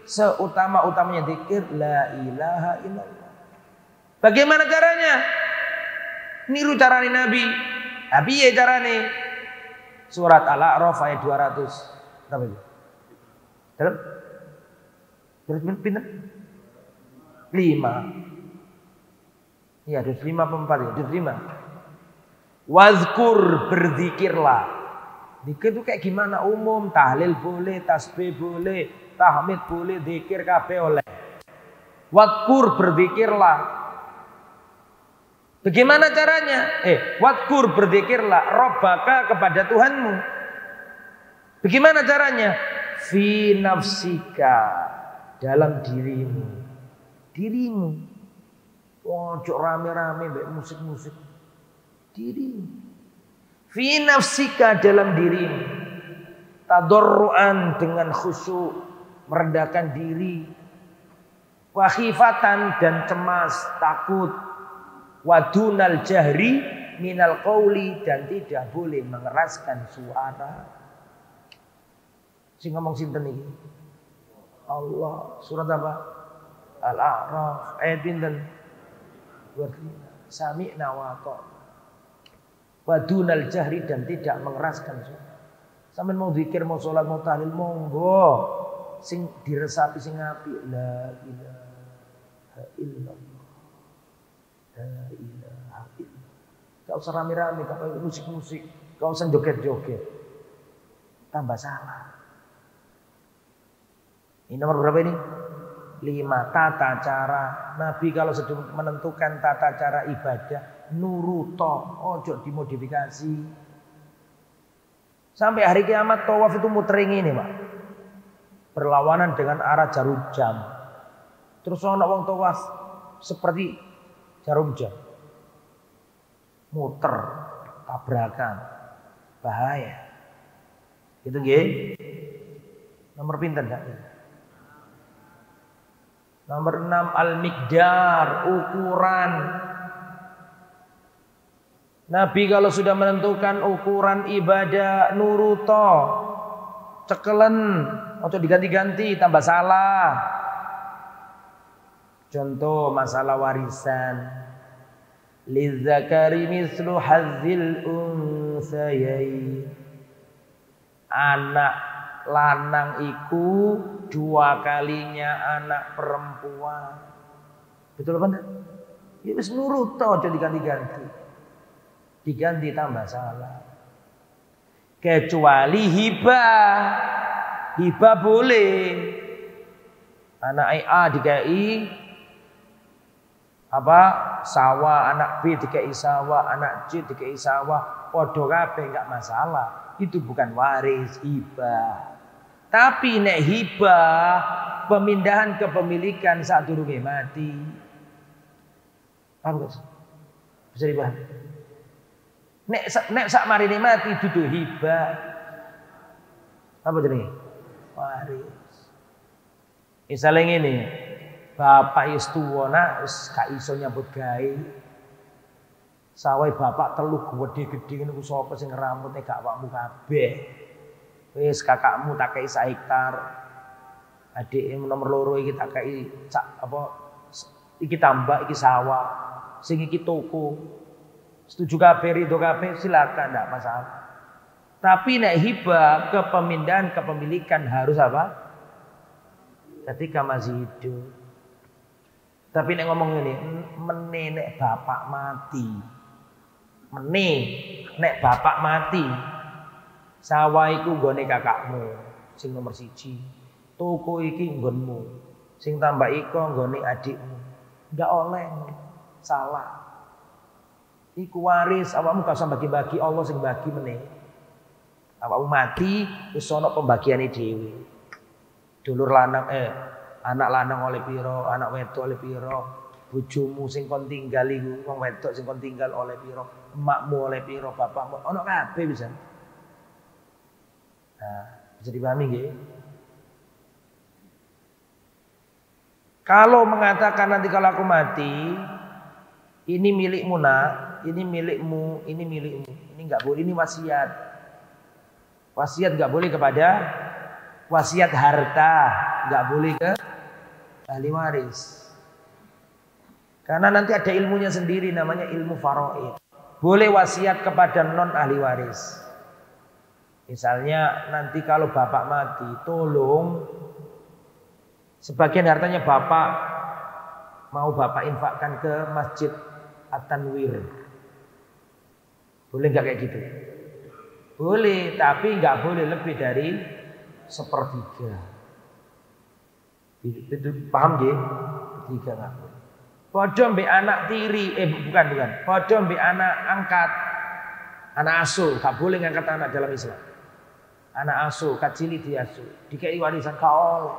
seutama-utamanya zikir la ilaha illallah. Bagaimana caranya? Niru carane Nabi. Nabi ya carane. Surat Al-A'raf ayat 200. Berapa itu? Dalam? Pinter? 5. Iya, 25 apa 4 ya? 25. Wazkur, berzikirlah. Zikir itu kayak gimana? Umum, tahlil boleh, tasbih boleh, tahmid boleh, zikir kabeh oleh. Wazkur, berzikirlah. Bagaimana caranya? Wazkur, berzikirlah Rabbaka, kepada Tuhanmu. Bagaimana caranya? Fi nafsika, dalam dirimu. Ojo rame-rame mbek musik-musik. Diri. Fi nafsika, dalam dirimu. Tadarruan, dengan khusyuk, merendahkan diri. Wa khifatan, dan cemas, takut. Wa dunal jahri minal qauli, dan tidak boleh mengeraskan suara. Sing ngomong sinten iki? Allah. Surat apa? Al-A'raf ayat pinten? Sami'na wa ata'na. Wa dunal jahri, dan tidak mengeraskan suara. Sampeyan mau zikir, mau salat, mau tahlil, monggo. Sing diresapi sing apik, la ilaha illallah. La ilaha illallah. Gak usah rame-rame, gak usah musik-musik, gak usah joget-joget. Tambah salah. Ini nomor berapa ini? 5. Tata cara. Nabi kalau sudah menentukan tata cara ibadah, nuruto, ojo dimodifikasi. Sampai hari kiamat tawaf itu muterin ini, Pak. Berlawanan dengan arah jarum jam. Terus orang wong tawaf seperti jarum jam. Muter, tabrakan. Bahaya. Itu nggih. Nomor pinten enggak? Nomor 6, al-miqdar, ukuran. Nabi kalau sudah menentukan ukuran ibadah, nuruto, cekelen, atau diganti-ganti, tambah salah. Contoh masalah warisan. Lizzakari mislu hazzil unsayain. Anak lanang iku 2 kalinya anak perempuan. Betul apa enggak? Ya wis nurut to, aja diganti-ganti. Diganti tambah salah. Kecuali hibah. Hibah boleh. Anak A dikai apa? Sawah, anak B dikai sawah, anak C dikai sawah, padha kabeh enggak masalah. Itu bukan waris, hibah. Tapi nek hibah, pemindahan kepemilikan saat durunge mati. Paham gak? Bisa dipahami? Nek sak marine mati dudu hibah. Apa jenenge? Waris. Misale ngene, bapak wis tuwa nak, wis gak iso nyambut gawe. Sawai bapak telu gede-gede niku sapa sing ngeramutne gak awakmu kabeh. Wis kakakmu tak kei 1 hektar. Adik nomor loro iki tak kei iki tambak iki sawah. Sing iki toko. Setuju kabeh ridho kabeh silakan ndak masalah. Tapi nek hibah kepemilikan kepemilikan harus apa? Ketika masih hidup. Tapi nek ngomong ini, meneh nek bapak mati. Meneh nek bapak mati. Sawah iku nggone kakakmu sing nomor 1. Toko iki nggonmu. Sing tambah iko nggone adikmu. Ndak oleh. Salah. Iku waris, awakmu gak usah bagi-bagi, Allah sing bagi meneh. Awakmu mati wis ana pembagiane dhewe. Dulur lanang anak lanang oleh piro, anak wedok oleh piro, bojomu sing kon tinggal iku, wong wedok sing kon tinggal oleh piro, emakmu oleh piro, bapakmu ono kabeh bisa. Nah, bisa dipahami nggih? Kalau mengatakan nanti kalau aku mati, ini milikmu nak, ini milikmu, ini milikmu. Ini enggak boleh, ini wasiat. Wasiat enggak boleh kepada wasiat harta, enggak boleh ke ahli waris. Karena nanti ada ilmunya sendiri namanya ilmu faraid. Boleh wasiat kepada non ahli waris. Misalnya nanti kalau bapak mati, tolong sebagian hartanya bapak mau bapak infakkan ke masjid At-Tanwir. Boleh nggak kayak gitu? Boleh, tapi nggak boleh lebih dari 1/3. Itu paham nggih? 1/3 nggak boleh. Padha mbek anak tiri, bukan. Padha mbek anak angkat, anak asuh, nggak boleh ngangkat anak dalam Islam. Anak asuh, kecil diasuh, dikei warisan gak oleh.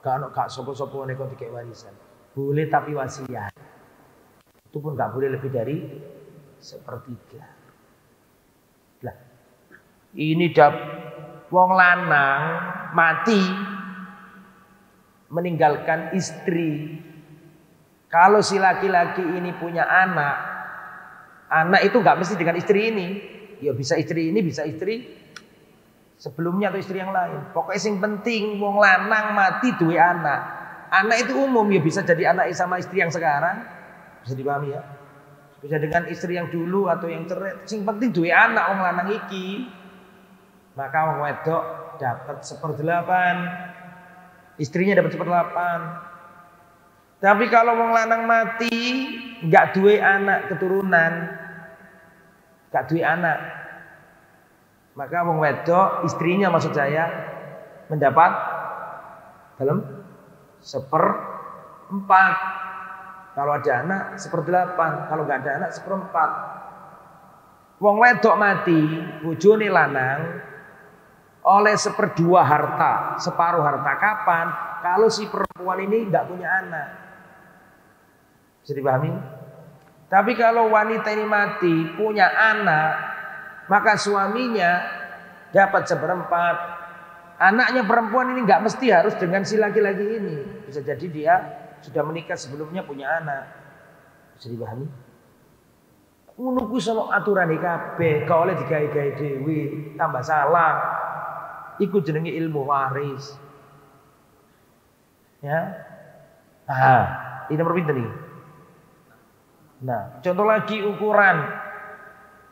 Gak sopo-sopo nek dikei warisan. Boleh tapi wasiat. Itu pun gak boleh lebih dari 1/3. Lah, ini wong lanang mati meninggalkan istri. Kalau si laki-laki ini punya anak itu gak mesti dengan istri ini. Ya bisa istri ini, bisa istri sebelumnya atau istri yang lain. Pokoknya yang penting wong lanang mati duwe anak. Anak itu umum, ya bisa jadi anak sama istri yang sekarang. Bisa dipahami ya? Bisa dengan istri yang dulu atau yang cerai. Yang penting duwe anak wong lanang iki. Maka wong wedok dapat 1/8. Istrinya dapat 1/8. Tapi kalau wong lanang mati enggak duwe anak keturunan, enggak duwe anak, maka wong wedok istrinya maksud saya mendapat dalam 1/4. Kalau ada anak 1/8, kalau nggak ada anak 1/4. Wong wedok mati, bojone lanang oleh 1/2 harta, separuh harta. Kapan? Kalau si perempuan ini nggak punya anak. Bisa dipahami? Tapi kalau wanita ini mati punya anak, maka suaminya dapat 1/4. Anaknya perempuan ini nggak mesti harus dengan si laki-laki ini. Bisa jadi dia sudah menikah sebelumnya punya anak. Bisa dipahami? Ngono kuwi sono aturane kabeh, gak oleh digawe-gawe dhewe, tambah salah. Iku jenenge ilmu waris. Ya. Nah, ini nomor pinten iki? Nah, contoh lagi ukuran.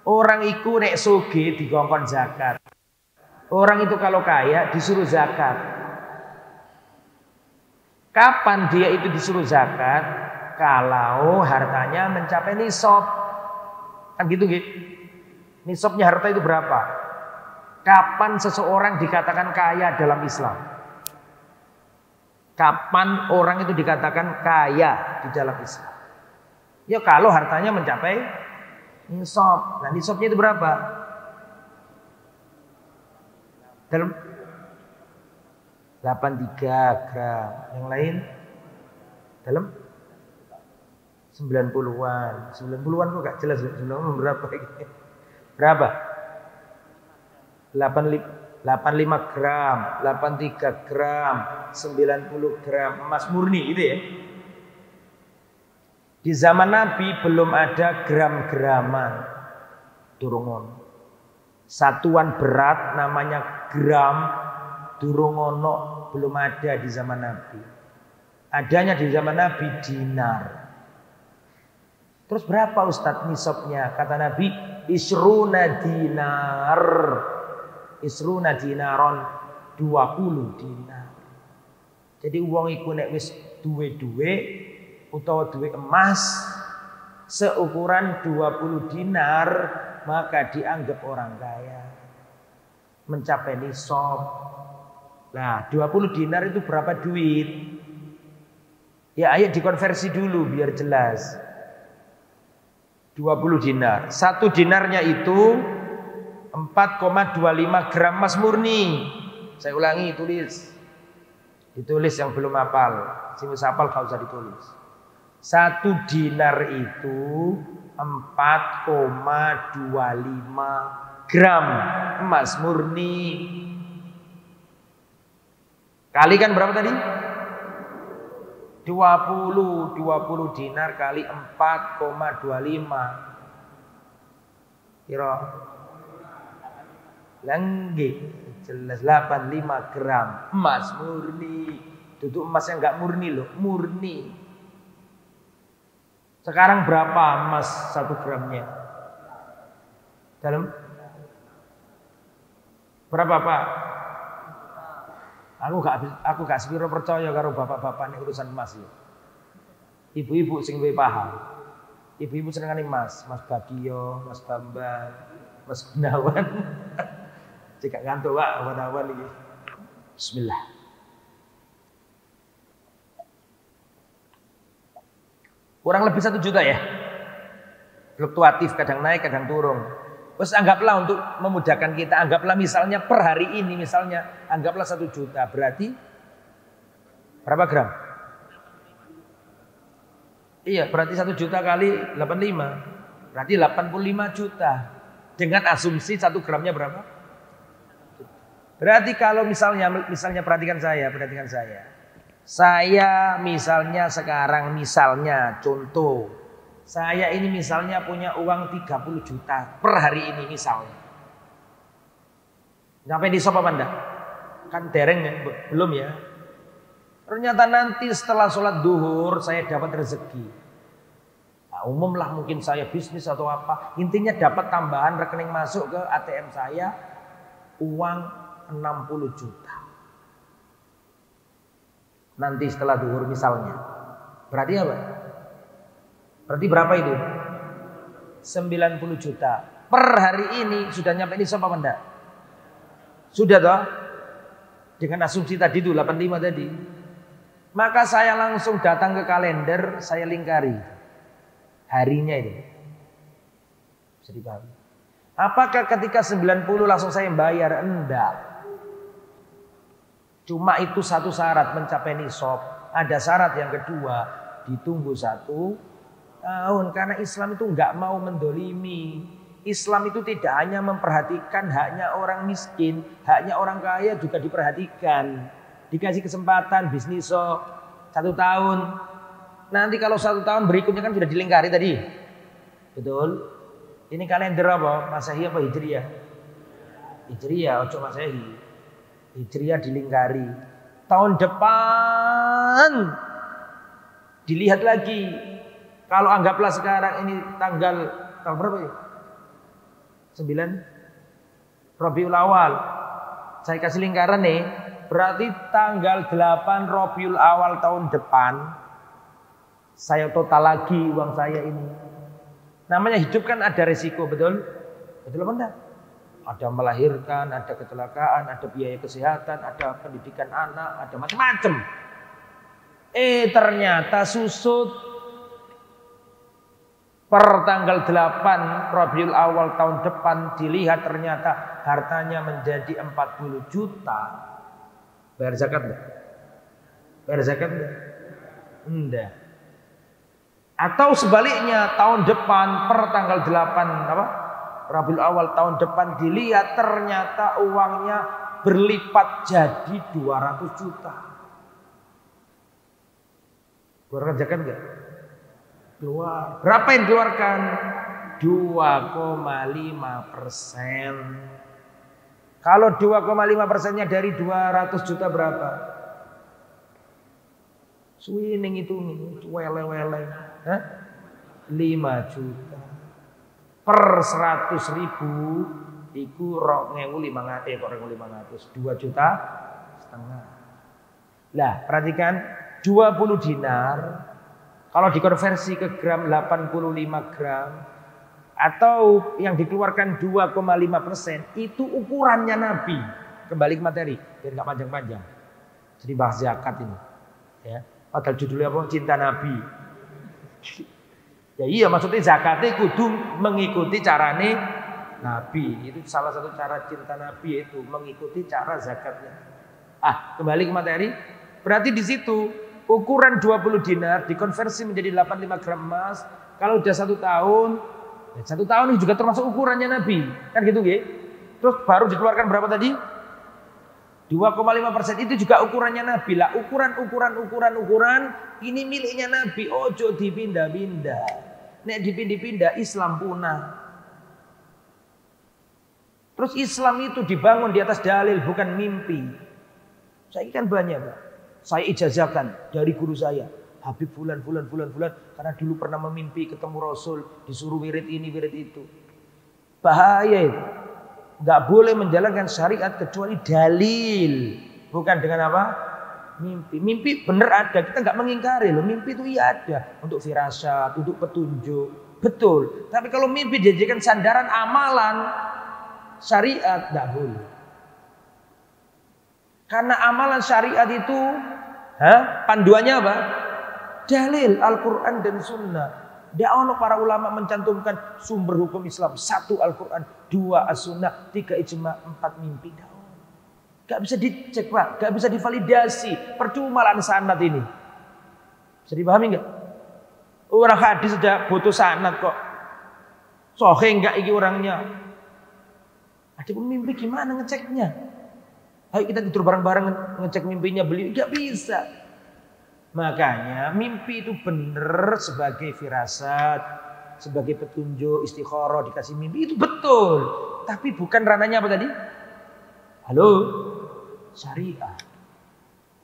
Orang iku nek sugih dikongkon zakat. Orang itu kalau kaya disuruh zakat. Kapan dia itu disuruh zakat? Kalau hartanya mencapai nisab. Kan gitu gitu. Nisabnya harta itu berapa? Kapan seseorang dikatakan kaya dalam Islam? Kapan orang itu dikatakan kaya di dalam Islam? Ya kalau hartanya mencapai nisab. Nah nisabnya itu berapa? Dalam 83 gram. Yang lain dalam 90-an. 90-an kok gak jelas 90-an berapa ini? Berapa? 85 gram, 83 gram, 90 gram emas murni gitu ya. Di zaman Nabi belum ada gram-graman. Durungon. Satuan berat namanya gram, durung ono, belum ada di zaman Nabi. Adanya di zaman Nabi dinar. Terus berapa Ustadz nisabnya? Kata Nabi, isruna dinar. Isruna dinaron, 20 dinar. Jadi uang iku nek wis duwe utawa duwe emas seukuran 20 dinar, maka dianggap orang kaya. Mencapai nisab. Nah, 20 dinar itu berapa duit? Ya ayo dikonversi dulu biar jelas. 20 dinar. 1 dinarnya itu 4,25 gram emas murni. Saya ulangi, tulis. Ditulis yang belum hafal. Sing wis hafal gak usah ditulis. 1 dinar itu 4,25 gram emas murni. Kalikan berapa tadi? 20 dinar kali 4,25. Kira langge jelas 85 gram emas murni. Duduk emas yang enggak murni loh, murni. Sekarang berapa emas 1 gramnya? Dalam berapa Pak? Aku gak sepiro percaya karo bapak-bapak nek urusan emas ya. Ibu-ibu sing luwih paham. Ibu-ibu senengane emas, Mas Bagio, Mas Bambang, Mas Gunawan. Jika ngantuk Pak, awan-awan iki. Bismillah. Kurang lebih 1 juta ya. Fluktuatif, kadang naik, kadang turun. Terus anggaplah untuk memudahkan kita, anggaplah misalnya per hari ini misalnya, anggaplah 1 juta. Berarti berapa gram? Iya, berarti 1 juta kali 85. Berarti 85 juta. Dengan asumsi 1 gramnya berapa? Berarti kalau misalnya perhatikan saya. Saya misalnya sekarang, contoh. Saya ini misalnya punya uang 30 juta per hari ini misalnya. Sampai di sopa apa enggak? Kan dereng ya? Belum ya. Ternyata nanti setelah sholat duhur saya dapat rezeki. Nah, umumlah mungkin saya bisnis atau apa. Intinya dapat tambahan rekening masuk ke ATM saya. Uang 60 juta. Nanti setelah duhur misalnya. Berarti apa? Berarti berapa itu? 90 juta. Per hari ini sudah nyampe ini apa enggak? Sudah toh? Dengan asumsi tadi itu 85 tadi. Maka saya langsung datang ke kalender, saya lingkari harinya itu. Bisa dipahami. Apakah ketika 90 langsung saya bayar? Enggak. Cuma itu satu syarat mencapai nisab. Ada syarat yang kedua, ditunggu 1 tahun. Karena Islam itu enggak mau mendolimi. Islam itu tidak hanya memperhatikan haknya orang miskin, haknya orang kaya juga diperhatikan. Dikasih kesempatan bisnis 1 tahun. Nanti kalau 1 tahun berikutnya kan sudah dilingkari tadi. Betul? Ini kalender apa? Masehi apa Hijriyah? Hijriyah, ojo Masehi. Hijriyah dilingkari. Tahun depan dilihat lagi. Kalau anggaplah sekarang ini tanggal berapa ya? 9 Rabiul Awal. Saya kasih lingkaran nih. Berarti tanggal 8 Rabiul Awal tahun depan saya total lagi uang saya ini. Namanya hidup kan ada resiko, betul? Betul apa enggak? Ada melahirkan, ada kecelakaan, ada biaya kesehatan, ada pendidikan anak, ada macam-macam. Ternyata susut. Per tanggal 8 Rabiul Awal tahun depan dilihat ternyata hartanya menjadi 40 juta. Bayar zakat enggak? Bayar zakat enggak? Enggak. Atau sebaliknya tahun depan per tanggal 8 Rabiul Awal tahun depan dilihat ternyata uangnya berlipat jadi 200 juta. Keluarkan zakat enggak? Keluar. Berapa yang dikeluarkan? 2,5%. Kalau 2,5%-nya dari 200 juta berapa? Swining itu wele-wele. 5 juta. Per 100 ribu iku 2.500, 2 juta setengah. Lah, perhatikan 20 dinar kalau dikonversi ke gram 85 gram atau yang dikeluarkan 2,5% itu ukurannya Nabi. Kembali ke materi, biar nggak panjang-panjang. Jadi bahas zakat ini. Ya, padahal judulnya apa? Cinta Nabi. Ya iya, maksudnya zakatnya kudu mengikuti carane Nabi. Itu salah satu cara cinta Nabi, itu mengikuti cara zakatnya. Kembali ke materi. Berarti di situ ukuran 20 dinar dikonversi menjadi 85 gram emas. Kalau udah 1 tahun, ya 1 tahun ini juga termasuk ukurannya Nabi. Kan gitu ya. Terus baru dikeluarkan berapa tadi? 2,5% itu juga ukurannya Nabi lah. Ukuran ini miliknya Nabi. Ojo dipindah-pindah. Nek dipindah-pindah Islam punah. Terus Islam itu dibangun di atas dalil, bukan mimpi. Saya kan banyak, Pak. Saya ijazahkan dari guru saya, Habib fulan, karena dulu pernah memimpi ketemu Rasul, disuruh wirid ini, wirid itu. Bahaya itu. Nggak boleh menjalankan syariat kecuali dalil, bukan dengan apa? Mimpi. Mimpi bener ada, kita nggak mengingkari loh. Mimpi itu iya ada untuk firasat, untuk petunjuk, betul. Tapi kalau mimpi dijadikan sandaran amalan syariat, nggak boleh. Karena amalan syariat itu panduannya apa? Dalil Al-Quran dan Sunnah. Dia ono para ulama mencantumkan sumber hukum Islam. 1 Al-Quran, 2 As-Sunnah, 3 Ijma', 4 mimpi. Gak bisa dicek, Pak. Gak bisa divalidasi. Percuma lah sanad ini. Bisa dipahami gak? Orang hadis sudah butuh sanad kok. Sohe enggak iki orangnya. Ada mimpi gimana ngeceknya? Ayo kita tidur bareng-bareng ngecek mimpinya beliau. Gak bisa. Makanya mimpi itu benar sebagai firasat, sebagai petunjuk, istikharah, dikasih mimpi itu betul. Tapi bukan ranahnya apa tadi? Halo? Syariah.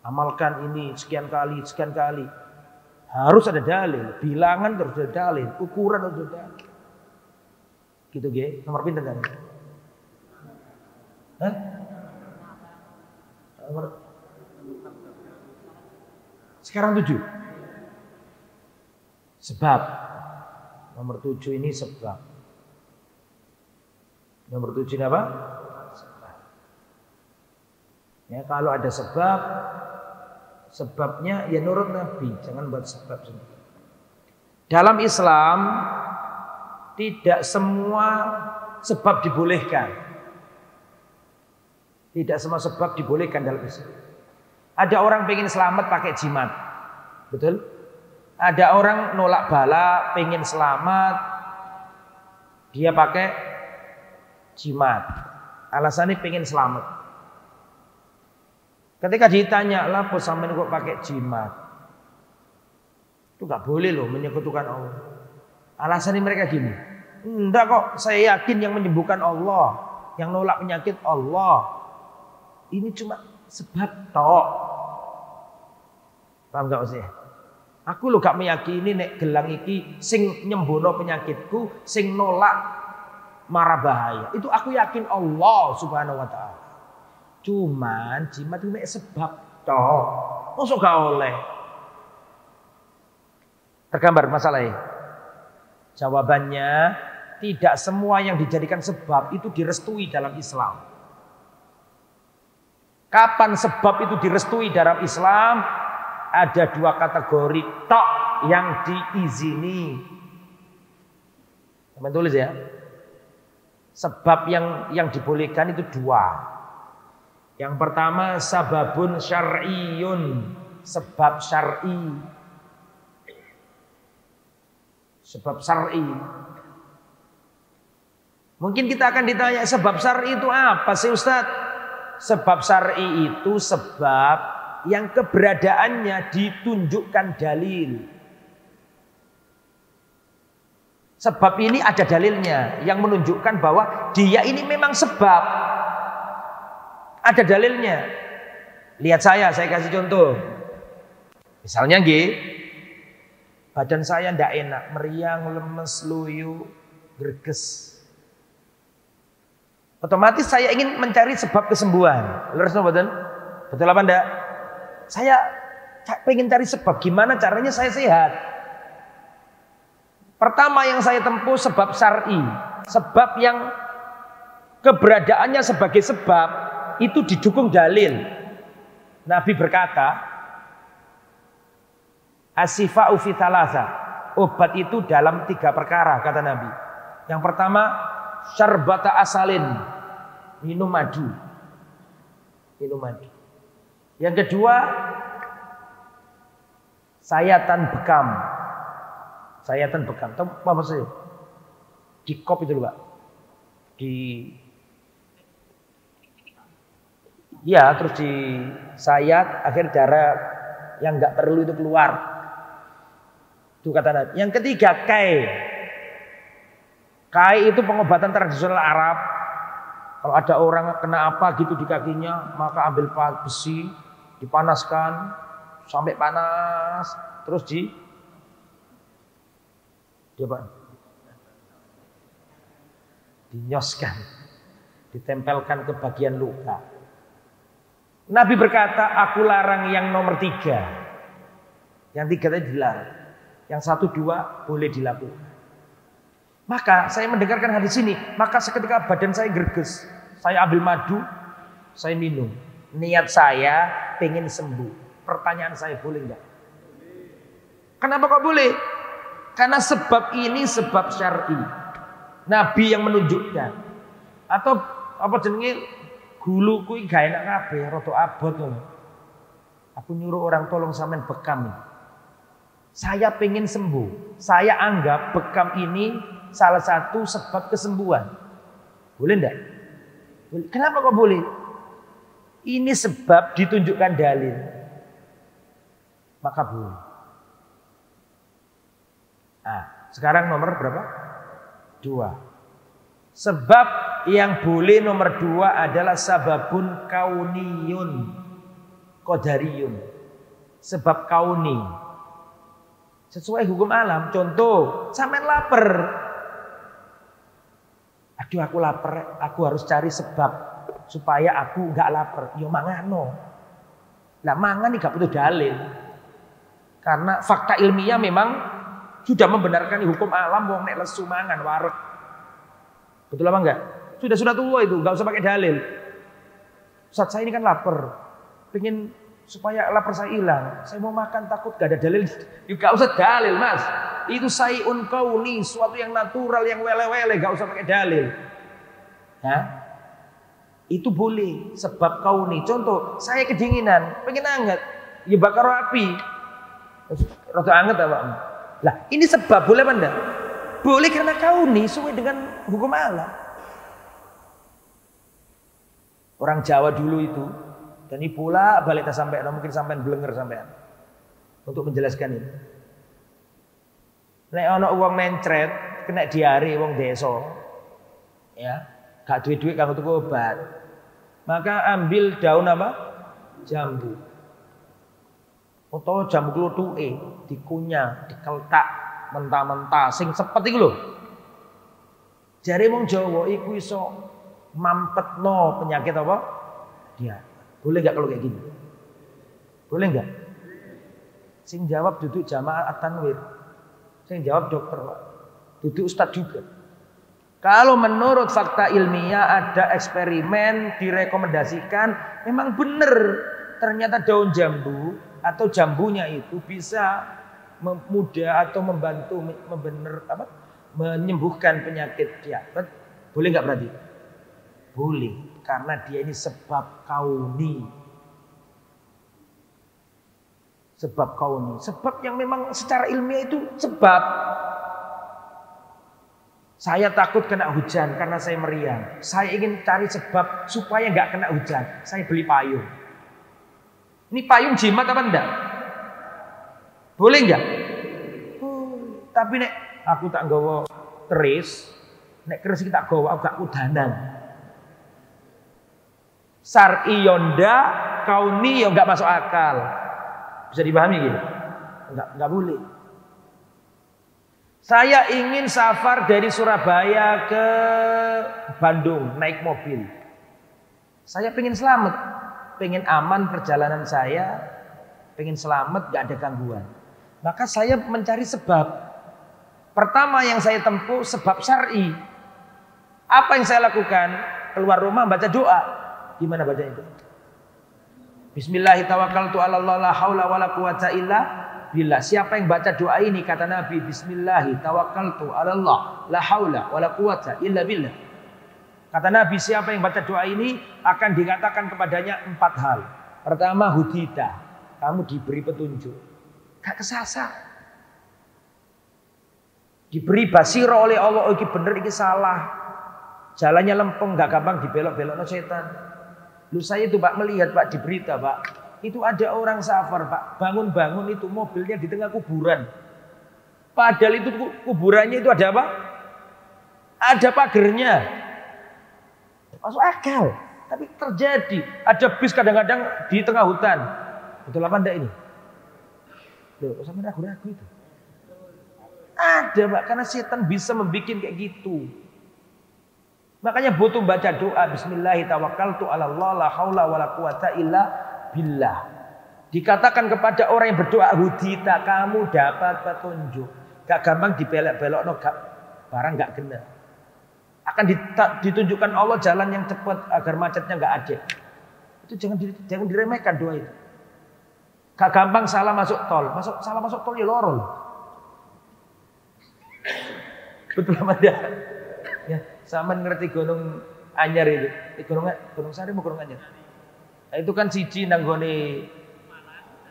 Amalkan ini sekian kali. Harus ada dalil. Bilangan harus ada dalil. Ukuran harus ada dalil. Gitu ge. Nomor pinter kan? Sekarang 7. Sebab. Nomor 7 ini sebab. Nomor 7 ini apa? Sebab. Ya, kalau ada sebab, sebabnya ya nurut Nabi, jangan buat sebab sendiri. Dalam Islam tidak semua sebab dibolehkan. Tidak semua sebab dibolehkan dalam Islam. Ada orang pengen selamat pakai jimat. Betul? Ada orang nolak bala, pengen selamat, dia pakai jimat. Alasannya pengen selamat. Ketika ditanya, lah kok sampean kok pakai jimat? Itu gak boleh loh menyekutukan Allah. Alasannya mereka gini, enggak kok, saya yakin yang menyembuhkan Allah, yang nolak penyakit Allah. Ini cuma sebab tok. Paham gak maksudnya? Aku lo gak meyakini nek gelang iki sing nyembuhno penyakitku, sing nolak mara bahaya. Itu aku yakin Allah Subhanahu wa taala. Cuman jimat itu nek sebab tok. Mosok gak oleh. Tergambar masalahnya. Jawabannya, tidak semua yang dijadikan sebab itu direstui dalam Islam. Kapan sebab itu direstui dalam Islam? Ada 2 kategori tok yang diizini. Teman tulis ya. Sebab yang dibolehkan itu 2. Yang pertama sababun syar'iyyun, sebab syar'i. Sebab syar'i. Mungkin kita akan ditanya sebab syar'i itu apa sih Ustaz? Sebab syar'i itu sebab yang keberadaannya ditunjukkan dalil. Sebab ini ada dalilnya yang menunjukkan bahwa dia ini memang sebab. Ada dalilnya. Lihat saya kasih contoh. Misalnya badan saya ndak enak, meriang, lemes, loyo, greges. Otomatis saya ingin mencari sebab kesembuhan. Betul apa enggak? Saya pengen cari sebab gimana caranya saya sehat. Pertama yang saya tempuh sebab syar'i, sebab yang keberadaannya sebagai sebab itu didukung dalil. Nabi berkata, as-sifa'u fi thalatha. Obat itu dalam 3 perkara kata Nabi. Yang pertama, syarbata asalin, minum madu. Minum madu. Yang kedua, sayatan bekam. Sayatan bekam. Tahu apa maksudnya? Di kop itu loh, Pak. Terus di sayat, akhir darah yang nggak perlu itu keluar. Itu kata Nabi. Yang ketiga, kai. Kai itu pengobatan tradisional Arab. Kalau ada orang kena apa gitu di kakinya, maka ambil besi, dipanaskan sampai panas, terus dinyoskan, ditempelkan ke bagian luka. Nabi berkata, aku larang yang nomor 3. Yang 3 tadi dilarang. Yang 1, 2 boleh dilakukan. Maka saya mendengarkan hadis ini, maka seketika badan saya greges. Saya ambil madu, saya minum. Niat saya pengen sembuh. Pertanyaan saya, boleh enggak? Kenapa kok boleh? Karena sebab ini sebab syar'i. Nabi yang menunjukkan. Atau apa jenenge, gulu kuwi gak enak kabeh, rada abot ngono. Aku nyuruh orang tolong sampean bekam. Saya pengen sembuh. Saya anggap bekam ini salah satu sebab kesembuhan. Boleh enggak? Boleh. Kenapa kok boleh? Ini sebab ditunjukkan dalil. Maka boleh. Nah, sekarang nomor berapa? 2. Sebab yang boleh nomor 2 adalah sababun kauniyun qadariyun. Sebab kauni. Sesuai hukum alam. Contoh, sampean lapar. Aduh, aku lapar, aku harus cari sebab supaya aku enggak lapar. Yo mangano. Lah mangan iki gak butuh dalil. Karena fakta ilmiah memang sudah membenarkan hukum alam, wong nek lesu mangan wareg. Betul apa enggak? Sudah tua itu, enggak usah pakai dalil. Ustaz, saya ini kan lapar. Pengen supaya lapar saya hilang. Saya mau makan takut gak ada dalil. Enggak usah dalil, Mas. Itu sayun kauni, suatu yang natural, yang wele-wele, enggak usah pakai dalil. Ya? Itu boleh sebab kauni. Contoh, saya kedinginan, pengen hangat, ya bakar api. Rada hangat apa? Lah, ini sebab boleh apa enggak? Boleh karena kauni sesuai dengan hukum alam. Orang Jawa dulu itu, dan ini pula balik sampai, mungkin sampai blenger sampean untuk menjelaskan ini. Nek ana wong mencret, kena diare wong desa, ya, gak duit-duit kanggo tuku obat. Maka ambil daun apa? Jambu. Atau jambu klutuke dikunyah, dikeltak mentah-mentah sing sepet iku lho. Jare wong Jawa iku iso mampetno penyakit apa? Dia. Boleh enggak kalau kayak gini? Boleh enggak? Sing jawab duduk jamaah at-tanwir. Sing jawab dokter, Pak. Duduk ustaz juga. Kalau menurut fakta ilmiah ada eksperimen direkomendasikan memang benar ternyata daun jambu atau jambunya itu bisa memudah atau membantu menyembuhkan penyakit diabetes. Boleh nggak berarti? Boleh, karena dia ini sebab kauni. Sebab kauni, sebab yang memang secara ilmiah itu sebab. Saya takut kena hujan karena saya meriang. Saya ingin cari sebab supaya nggak kena hujan. Saya beli payung. Ini payung jimat apa enggak? Boleh enggak? Tapi nek aku tak nggawa keris, nek keris kita gawa gak kudanan. Syar'i yonda, kauni yo enggak masuk akal. Bisa dipahami gitu? Enggak boleh. Saya ingin safar dari Surabaya ke Bandung naik mobil. Saya pengen selamat, pengen aman perjalanan saya, pengen selamat, gak ada gangguan. Maka saya mencari sebab. Pertama yang saya tempuh sebab syar'i. Apa yang saya lakukan? Keluar rumah baca doa. Gimana baca itu? Bismillahirrahmanirrahim. La haula wala quwata illa billah. Siapa yang baca doa ini kata Nabi, Bismillahirrahmanirrahim. La haula wala quwata illa billah. Kata Nabi, siapa yang baca doa ini akan dikatakan kepadanya 4 hal. Pertama, hudita. Kamu diberi petunjuk. Gak kesasar. Diberi basiro oleh Allah, oh ini bener, ini salah. Jalannya lempeng, gak gampang dibelok-belokno setan. Lu saya itu Pak melihat Pak di berita Pak, itu ada orang safar Pak, bangun-bangun itu mobilnya di tengah kuburan. Padahal itu kuburannya itu ada apa? Ada pagernya. Masuk akal. Tapi terjadi. Ada bis kadang-kadang di tengah hutan. Betul apa enggak ini? Loh, sampai ragu-ragu itu. Ada Pak, karena setan bisa membuat kayak gitu. Makanya butuh baca doa Bismillahirrahmanirrahim. La haula wala quwata illa billah. Dikatakan kepada orang yang berdoa, hudita, kamu dapat petunjuk. Gak gampang dibelok-belok, no, barang gak kena. Akan ditunjukkan Allah jalan yang cepat agar macetnya gak ada. Itu jangan diremehkan doa itu. Gak gampang salah masuk tol. Salah masuk tol ya lorol. Betul apa tidak? Ya, sama ngerti Gunung Anyar itu. Gunung Sari mau Gunung Anyar. Nah, itu kan siji nanggone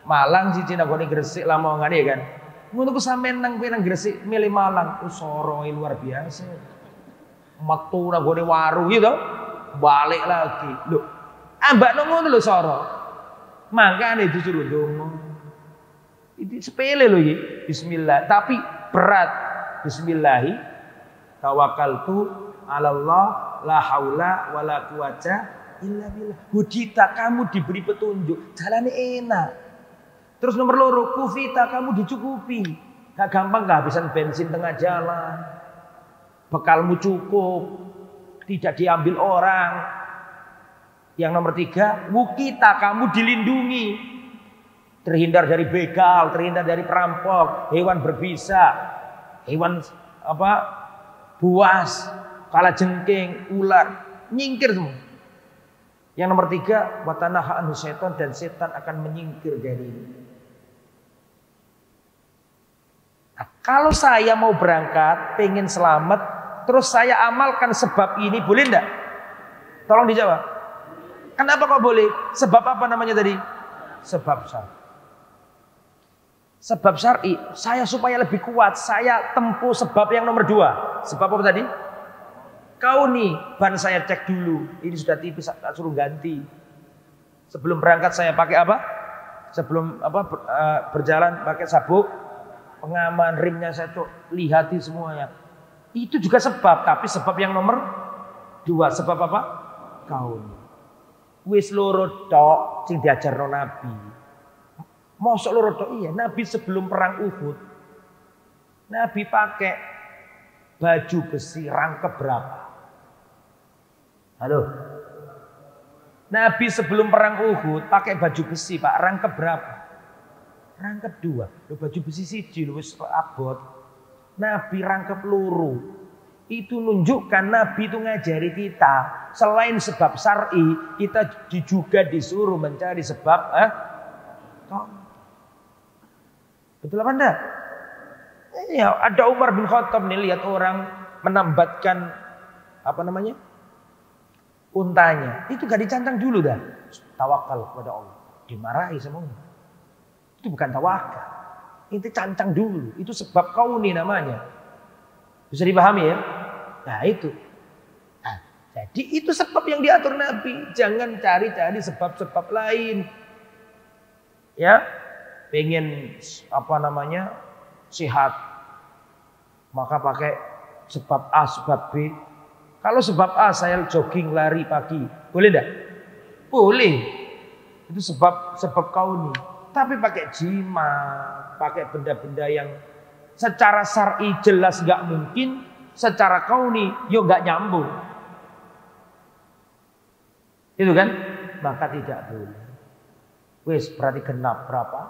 Malang, siji nanggone Gresik, Lamongan ya kan. Ngono ku sampean nang Gresik milih Malang, usoro luar biasa. Metu nanggone Waru gitu. Balik lagi. Loh, ambakno ngono lho soro. Makane disuruh donga. Itu sepele lho iki. Bismillah, tapi berat. Bismillahi tawakkaltu 'ala Allah la haula wala quwata illa billah. Hudita, kamu diberi petunjuk, jalannya enak. Terus nomor 2, kufita, kamu dicukupi. Gak gampang kehabisan bensin tengah jalan. Bekalmu cukup, tidak diambil orang. Yang nomor 3, wukita, kamu dilindungi. Terhindar dari begal, terhindar dari perampok, hewan berbisa, hewan buas, kalajengking, ular, nyingkir semua. Yang nomor 3, watanaha anhu setan, dan setan akan menyingkir dari ini. Nah, kalau saya mau berangkat, pengen selamat, terus saya amalkan sebab ini, boleh enggak? Tolong dijawab. Kenapa kok boleh? Sebab apa namanya tadi? Sebab syar'i. Sebab syar'i, saya supaya lebih kuat, saya tempuh sebab yang nomor 2. Sebab apa tadi? Kauni, ban saya cek dulu. Ini sudah tipis, tak suruh ganti. Sebelum berangkat saya pakai apa? Sebelum berjalan pakai sabuk pengaman, rimnya saya lihati semuanya. Itu juga sebab, tapi sebab yang nomor 2. Sebab apa? Kauni. Wis loro tok sing diajarno Nabi. Mosok loro tok, iya. Nabi sebelum perang Uhud, Nabi pakai baju besi rangkep berapa? Halo. Nabi sebelum perang Uhud pakai baju besi, Pak, rangkep berapa? Rangkep 2. Loh, baju besi siji lho wis abot. Nabi rangkep loro. Itu nunjukkan Nabi itu ngajari kita, selain sebab syar'i, kita juga disuruh mencari sebab betul apa enggak? Ya, ada Umar bin Khattab nih, lihat orang menambatkan untanya. Itu gak dicancang dulu dah. Tawakal kepada Allah. Dimarahi semuanya. Itu bukan tawakal. Itu cancang dulu. Itu sebab kauni namanya. Bisa dipahami ya? Nah itu. Nah, jadi itu sebab yang diatur Nabi. Jangan cari-cari sebab-sebab lain. Ya, pengen sehat, maka pakai sebab A, sebab B. Kalau sebab A saya jogging, lari pagi, boleh enggak? Boleh. Itu sebab kauni. Tapi pakai jimat, pakai benda-benda yang secara syar'i jelas enggak mungkin, secara kauni yo enggak nyambung. Itu kan? Maka tidak boleh. Wes berarti genap berapa?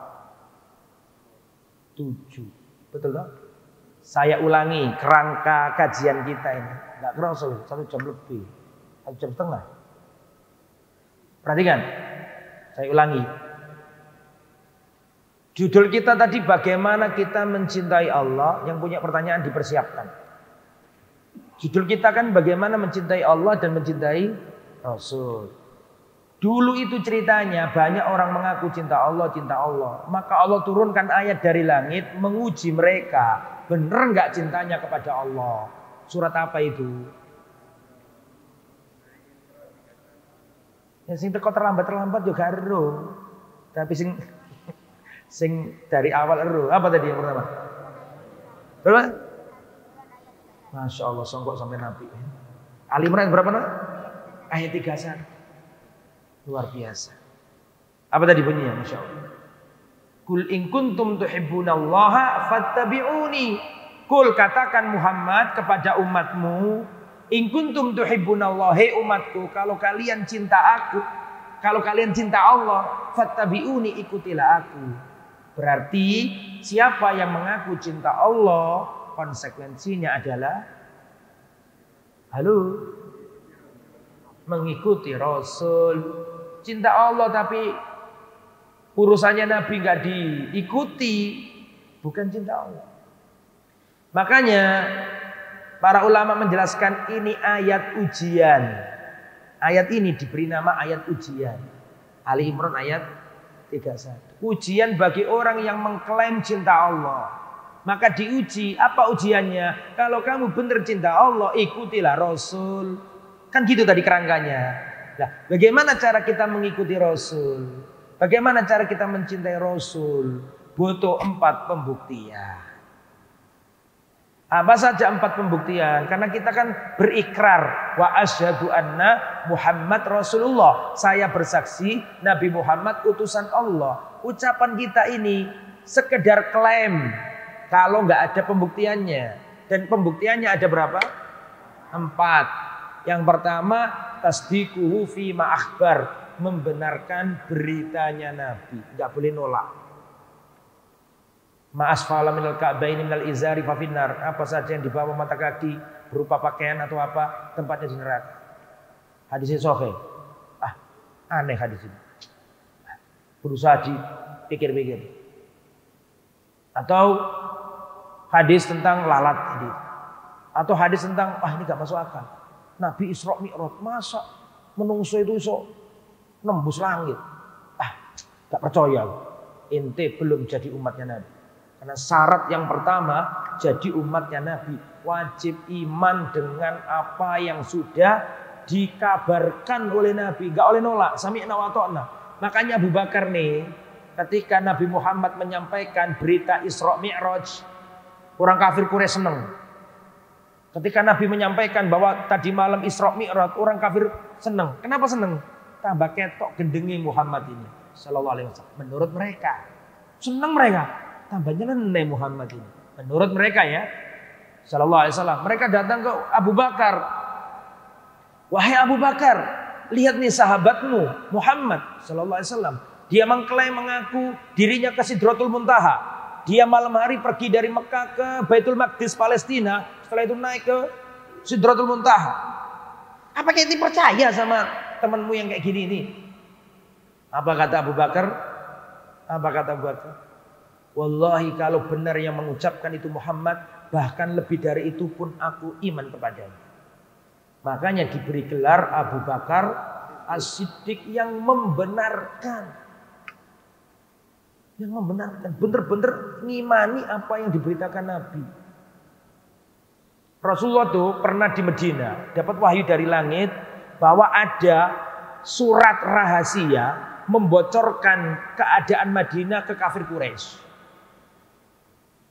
7. Betul loh? Saya ulangi kerangka kajian kita ini. Enggak kerasa 1 jam lebih. 1 jam setengah. Perhatikan. Saya ulangi. Judul kita tadi bagaimana kita mencintai Allah. Yang punya pertanyaan dipersiapkan. Judul kita kan bagaimana mencintai Allah dan mencintai Rasul. Dulu itu ceritanya banyak orang mengaku cinta Allah. Maka Allah turunkan ayat dari langit menguji mereka. Bener nggak cintanya kepada Allah? Surat apa itu? Ya sing teko terlambat juga ero. Tapi sing dari awal ero. Apa tadi yang pertama? Berapa? Masya Allah, songkok sampai Nabi. Ali Imran berapa nak? Ayat 31. Luar biasa. Apa tadi bunyinya? Masya Allah. Kul in kuntum tuhibbunallaha fattabi'uni. Kul katakan Muhammad kepada umatmu, in kuntum tuhibbunallaha, hei umatku, kalau kalian cinta aku, kalau kalian cinta Allah, fattabi'uni, ikutilah aku. Berarti siapa yang mengaku cinta Allah, konsekuensinya adalah mengikuti Rasul. Cinta Allah tapi urusannya Nabi nggak diikuti, bukan cinta Allah. Makanya para ulama menjelaskan ini ayat ujian. Ayat ini diberi nama ayat ujian. Ali Imran ayat 31. Ujian bagi orang yang mengklaim cinta Allah. Maka diuji, apa ujiannya? Kalau kamu benar cinta Allah, ikutilah Rasul. Kan gitu tadi kerangkanya. Nah, bagaimana cara kita mengikuti Rasul? Bagaimana cara kita mencintai Rasul? Butuh 4 pembuktian. Apa saja 4 pembuktian? Karena kita kan berikrar wa asyhadu anna Muhammad Rasulullah. Saya bersaksi Nabi Muhammad utusan Allah. Ucapan kita ini sekedar klaim kalau nggak ada pembuktiannya. Dan pembuktiannya ada berapa? 4. Yang pertama, tasdiquhu fi ma akhbar, membenarkan beritanya Nabi, enggak boleh nolak. Ma asfala minal ka'baini minal izari fa finnar, apa saja yang di bawah mata kaki berupa pakaian atau apa, tempatnya di neraka. Hadisnya sahih. Aneh hadis ini. Berusaha dipikir-pikir. Atau hadis tentang lalat ini. Atau hadis tentang ini enggak masuk akal. Nabi Isra Mi'raj, masa menungso itu iso nembus langit? Gak percaya. Ente belum jadi umatnya Nabi. Karena syarat yang pertama jadi umatnya Nabi, wajib iman dengan apa yang sudah dikabarkan oleh Nabi, gak oleh nolak. Sami'na wa ta'na. Makanya Abu Bakar nih, ketika Nabi Muhammad menyampaikan berita Isra Mi'raj, orang kafir Quraisy seneng. Ketika Nabi menyampaikan bahwa tadi malam Isra Mi'raj, orang kafir senang. Kenapa senang? Tambah ketok gendengi Muhammad ini sallallahu alaihi wasallam. Menurut mereka, senang mereka. Tambahnya nene Muhammad ini. Menurut mereka ya, sallallahu alaihi wasallam. Mereka datang ke Abu Bakar. Wahai Abu Bakar, lihat nih sahabatmu Muhammad sallallahu alaihi wasallam. Dia mengklaim mengaku dirinya ke Sidratul Muntaha. Dia malam hari pergi dari Mekah ke Baitul Maqdis Palestina. Setelah itu naik ke Sidratul Muntaha. Apa kita percaya sama temanmu yang kayak gini ini? Apa kata Abu Bakar? Wallahi kalau benar yang mengucapkan itu Muhammad, bahkan lebih dari itu pun aku iman kepadanya. Makanya diberi gelar Abu Bakar As-Siddiq yang membenarkan. Yang membenarkan, benar-benar ngimani apa yang diberitakan Nabi. Rasulullah tuh pernah di Medina dapat wahyu dari langit bahwa ada surat rahasia membocorkan keadaan Madinah ke kafir Quraisy.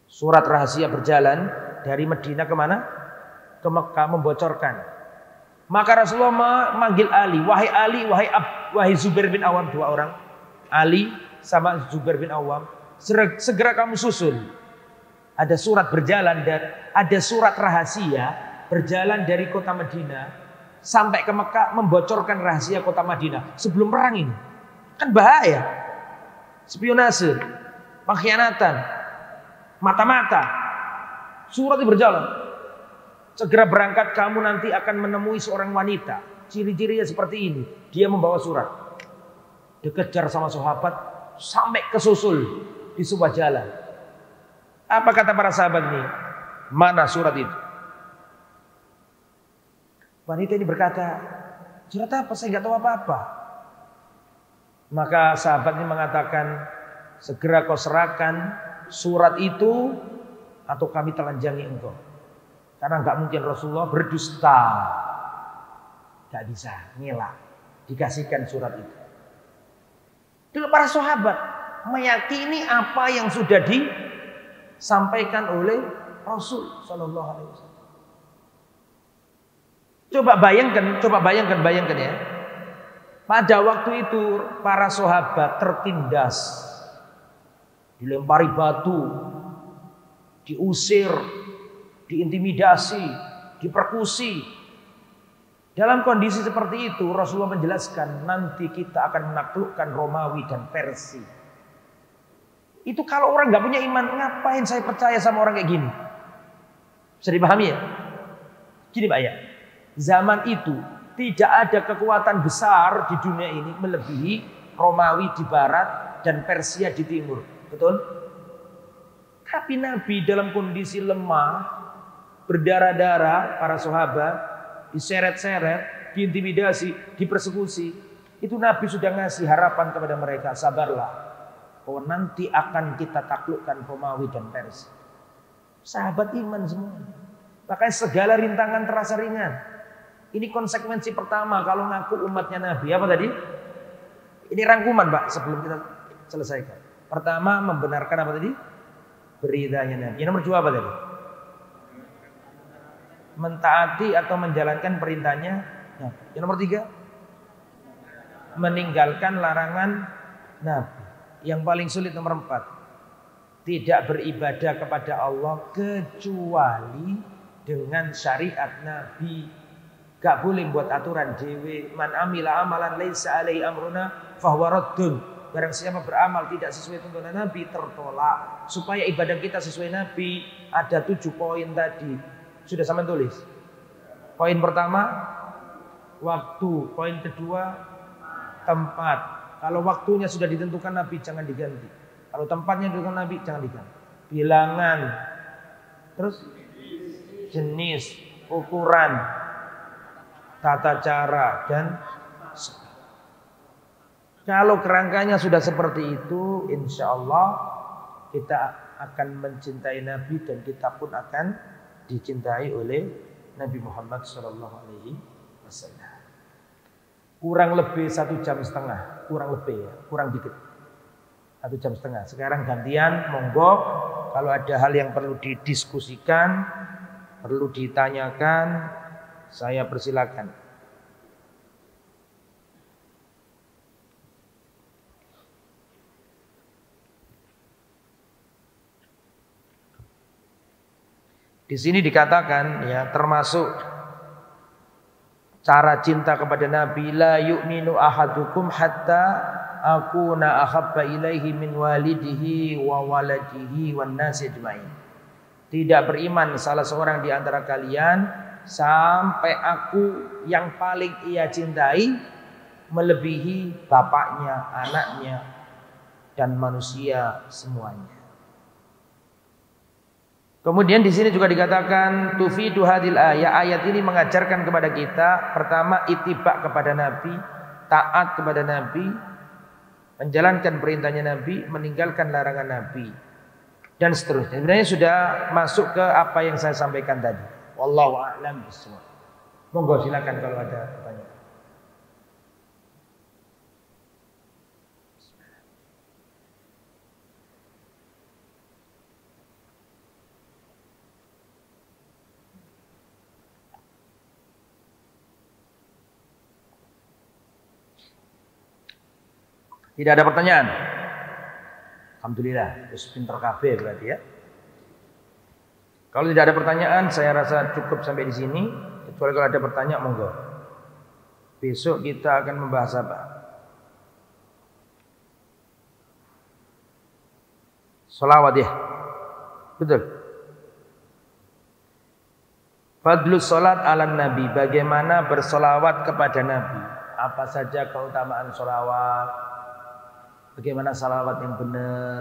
Surat rahasia berjalan dari Medina kemana? ke Mekah membocorkan. Maka Rasulullah memanggil Ali, wahai Zubair bin Awam, dua orang, Ali sama Zubair bin Awam, segera kamu susul. Ada surat berjalan dan ada surat rahasia berjalan dari kota Madinah sampai ke Mekah membocorkan rahasia kota Madinah sebelum perang ini. Kan bahaya. Spionase, pengkhianatan, mata-mata. Surat itu berjalan. Segera berangkat, kamu nanti akan menemui seorang wanita. Ciri-cirinya seperti ini. Dia membawa surat. Dikejar sama sahabat sampai kesusul di sebuah jalan. Apa kata para sahabat ini? Mana surat itu? Wanita ini berkata, surat apa? Saya nggak tahu apa-apa. Maka sahabat ini mengatakan, segera kau serahkan surat itu atau kami telanjangi engkau. Karena nggak mungkin Rasulullah berdusta. Nggak bisa, ngelak. Dikasihkan surat itu. Dulu para sahabat meyakini apa yang sudah disampaikan oleh Rasul Sallallahu Alaihi Wasallam. Coba bayangkan ya. Pada waktu itu para sahabat tertindas, dilempari batu, diusir, diintimidasi, dipersekusi. Dalam kondisi seperti itu Rasulullah menjelaskan nanti kita akan menaklukkan Romawi dan Persia. Itu kalau orang nggak punya iman, ngapain saya percaya sama orang kayak gini? Bisa dipahami ya? Gini Pak ya, zaman itu tidak ada kekuatan besar di dunia ini melebihi Romawi di barat dan Persia di timur. Betul? Tapi Nabi dalam kondisi lemah, berdarah-darah, para sahabat diseret-seret, diintimidasi, dipersekusi. Itu Nabi sudah ngasih harapan kepada mereka, sabarlah, bahwa nanti akan kita taklukkan Romawi dan Persia. Sahabat iman semua. Makanya segala rintangan terasa ringan. Ini konsekuensi pertama kalau ngaku umatnya Nabi. Apa tadi? Ini rangkuman Pak sebelum kita selesaikan. Pertama, membenarkan apa tadi? Beritanya Nabi. Yang nomor dua apa tadi? Mentaati atau menjalankan perintahnya. Nah, yang nomor tiga, meninggalkan larangan Nabi. Yang paling sulit nomor empat, tidak beribadah kepada Allah kecuali dengan syariat Nabi. Gak boleh buat aturan dewe. Man amila amalan laisa alaihi amruna fahuwa raddun. Barang siapa beramal tidak sesuai tuntunan Nabi, tertolak. Supaya ibadah kita sesuai Nabi, ada 7 poin tadi. Sudah sama tulis. Poin pertama, waktu. Poin kedua, tempat. Kalau waktunya sudah ditentukan Nabi, jangan diganti. Kalau tempatnya ditentukan Nabi, jangan diganti. Bilangan. Terus jenis, ukuran, tata cara, dan kalau kerangkanya sudah seperti itu, insya Allah kita akan mencintai Nabi dan kita pun akan dicintai oleh Nabi Muhammad SAW. Kurang lebih 1,5 jam, kurang lebih ya, kurang dikit, 1,5 jam. Sekarang gantian, monggo kalau ada hal yang perlu didiskusikan, perlu ditanyakan, saya persilakan. Di sini dikatakan ya, termasuk cara cinta kepada Nabi, la yu'minu ahadukum hatta akuna ahabba ilaihi min walidihi wa waladihi wan nasi ajmain. Tidak beriman salah seorang di antara kalian sampai aku yang paling ia cintai melebihi bapaknya, anaknya, dan manusia semuanya. Kemudian di sini juga dikatakan tufidu hadil ayat ini mengajarkan kepada kita pertama ittiba kepada Nabi, taat kepada Nabi, menjalankan perintahnya Nabi, meninggalkan larangan Nabi, dan seterusnya. Sebenarnya sudah masuk ke apa yang saya sampaikan tadi. Wallahu a'lam bishawab. Monggo silakan kalau ada pertanyaan. Tidak ada pertanyaan? Alhamdulillah, terus pinter kabeh berarti ya. Kalau tidak ada pertanyaan, saya rasa cukup sampai di sini. Kecuali kalau ada pertanyaan, monggo. Besok kita akan membahas apa? Sholawat ya, betul. Fadlus sholat ala nabi, bagaimana bersolawat kepada nabi? Apa saja keutamaan sholawat? Bagaimana sholawat yang benar?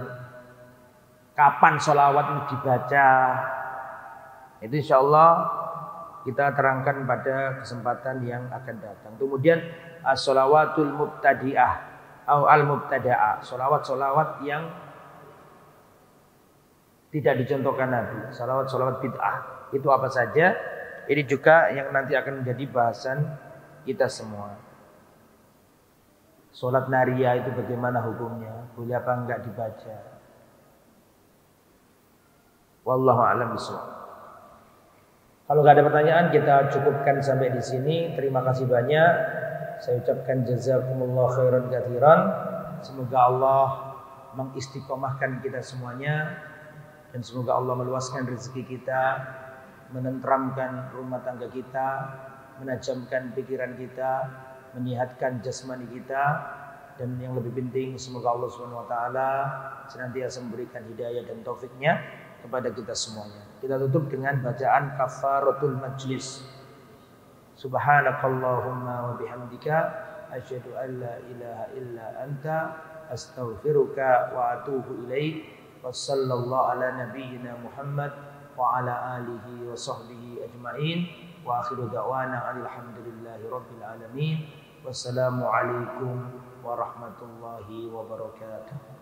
Kapan sholawat itu dibaca? Itu insya Allah kita terangkan pada kesempatan yang akan datang. Kemudian as-sholawatul mubtadi'ah atau al-mubtada'ah, sholawat-sholawat yang tidak dicontohkan Nabi, sholawat-sholawat bid'ah. Itu apa saja? Ini juga yang nanti akan menjadi bahasan kita semua. Sholat nariyah itu bagaimana hukumnya? Boleh apa enggak dibaca? Wallahu a'lam bishawab. Kalau nggak ada pertanyaan, kita cukupkan sampai di sini. Terima kasih banyak. Saya ucapkan jazakumullah khairan katsiran. Semoga Allah mengistiqomahkan kita semuanya, dan semoga Allah meluaskan rezeki kita, menenteramkan rumah tangga kita, menajamkan pikiran kita, menyehatkan jasmani kita, dan yang lebih penting semoga Allah SWT senantiasa memberikan hidayah dan taufiknya kepada kita semuanya. Kita tutup dengan bacaan kafaratul majlis. Subhanakallahumma wa bihamdika asyhadu an la ilaha illa anta astaghfiruka wa atubu ilaik. Wassallallahu ala nabiyyina Muhammad wa ala alihi wa sahbihi ajma'in. Wa akhiru da'wana alhamdulillahi rabbil alamin. Wassalamu alaikum warahmatullahi wabarakatuh.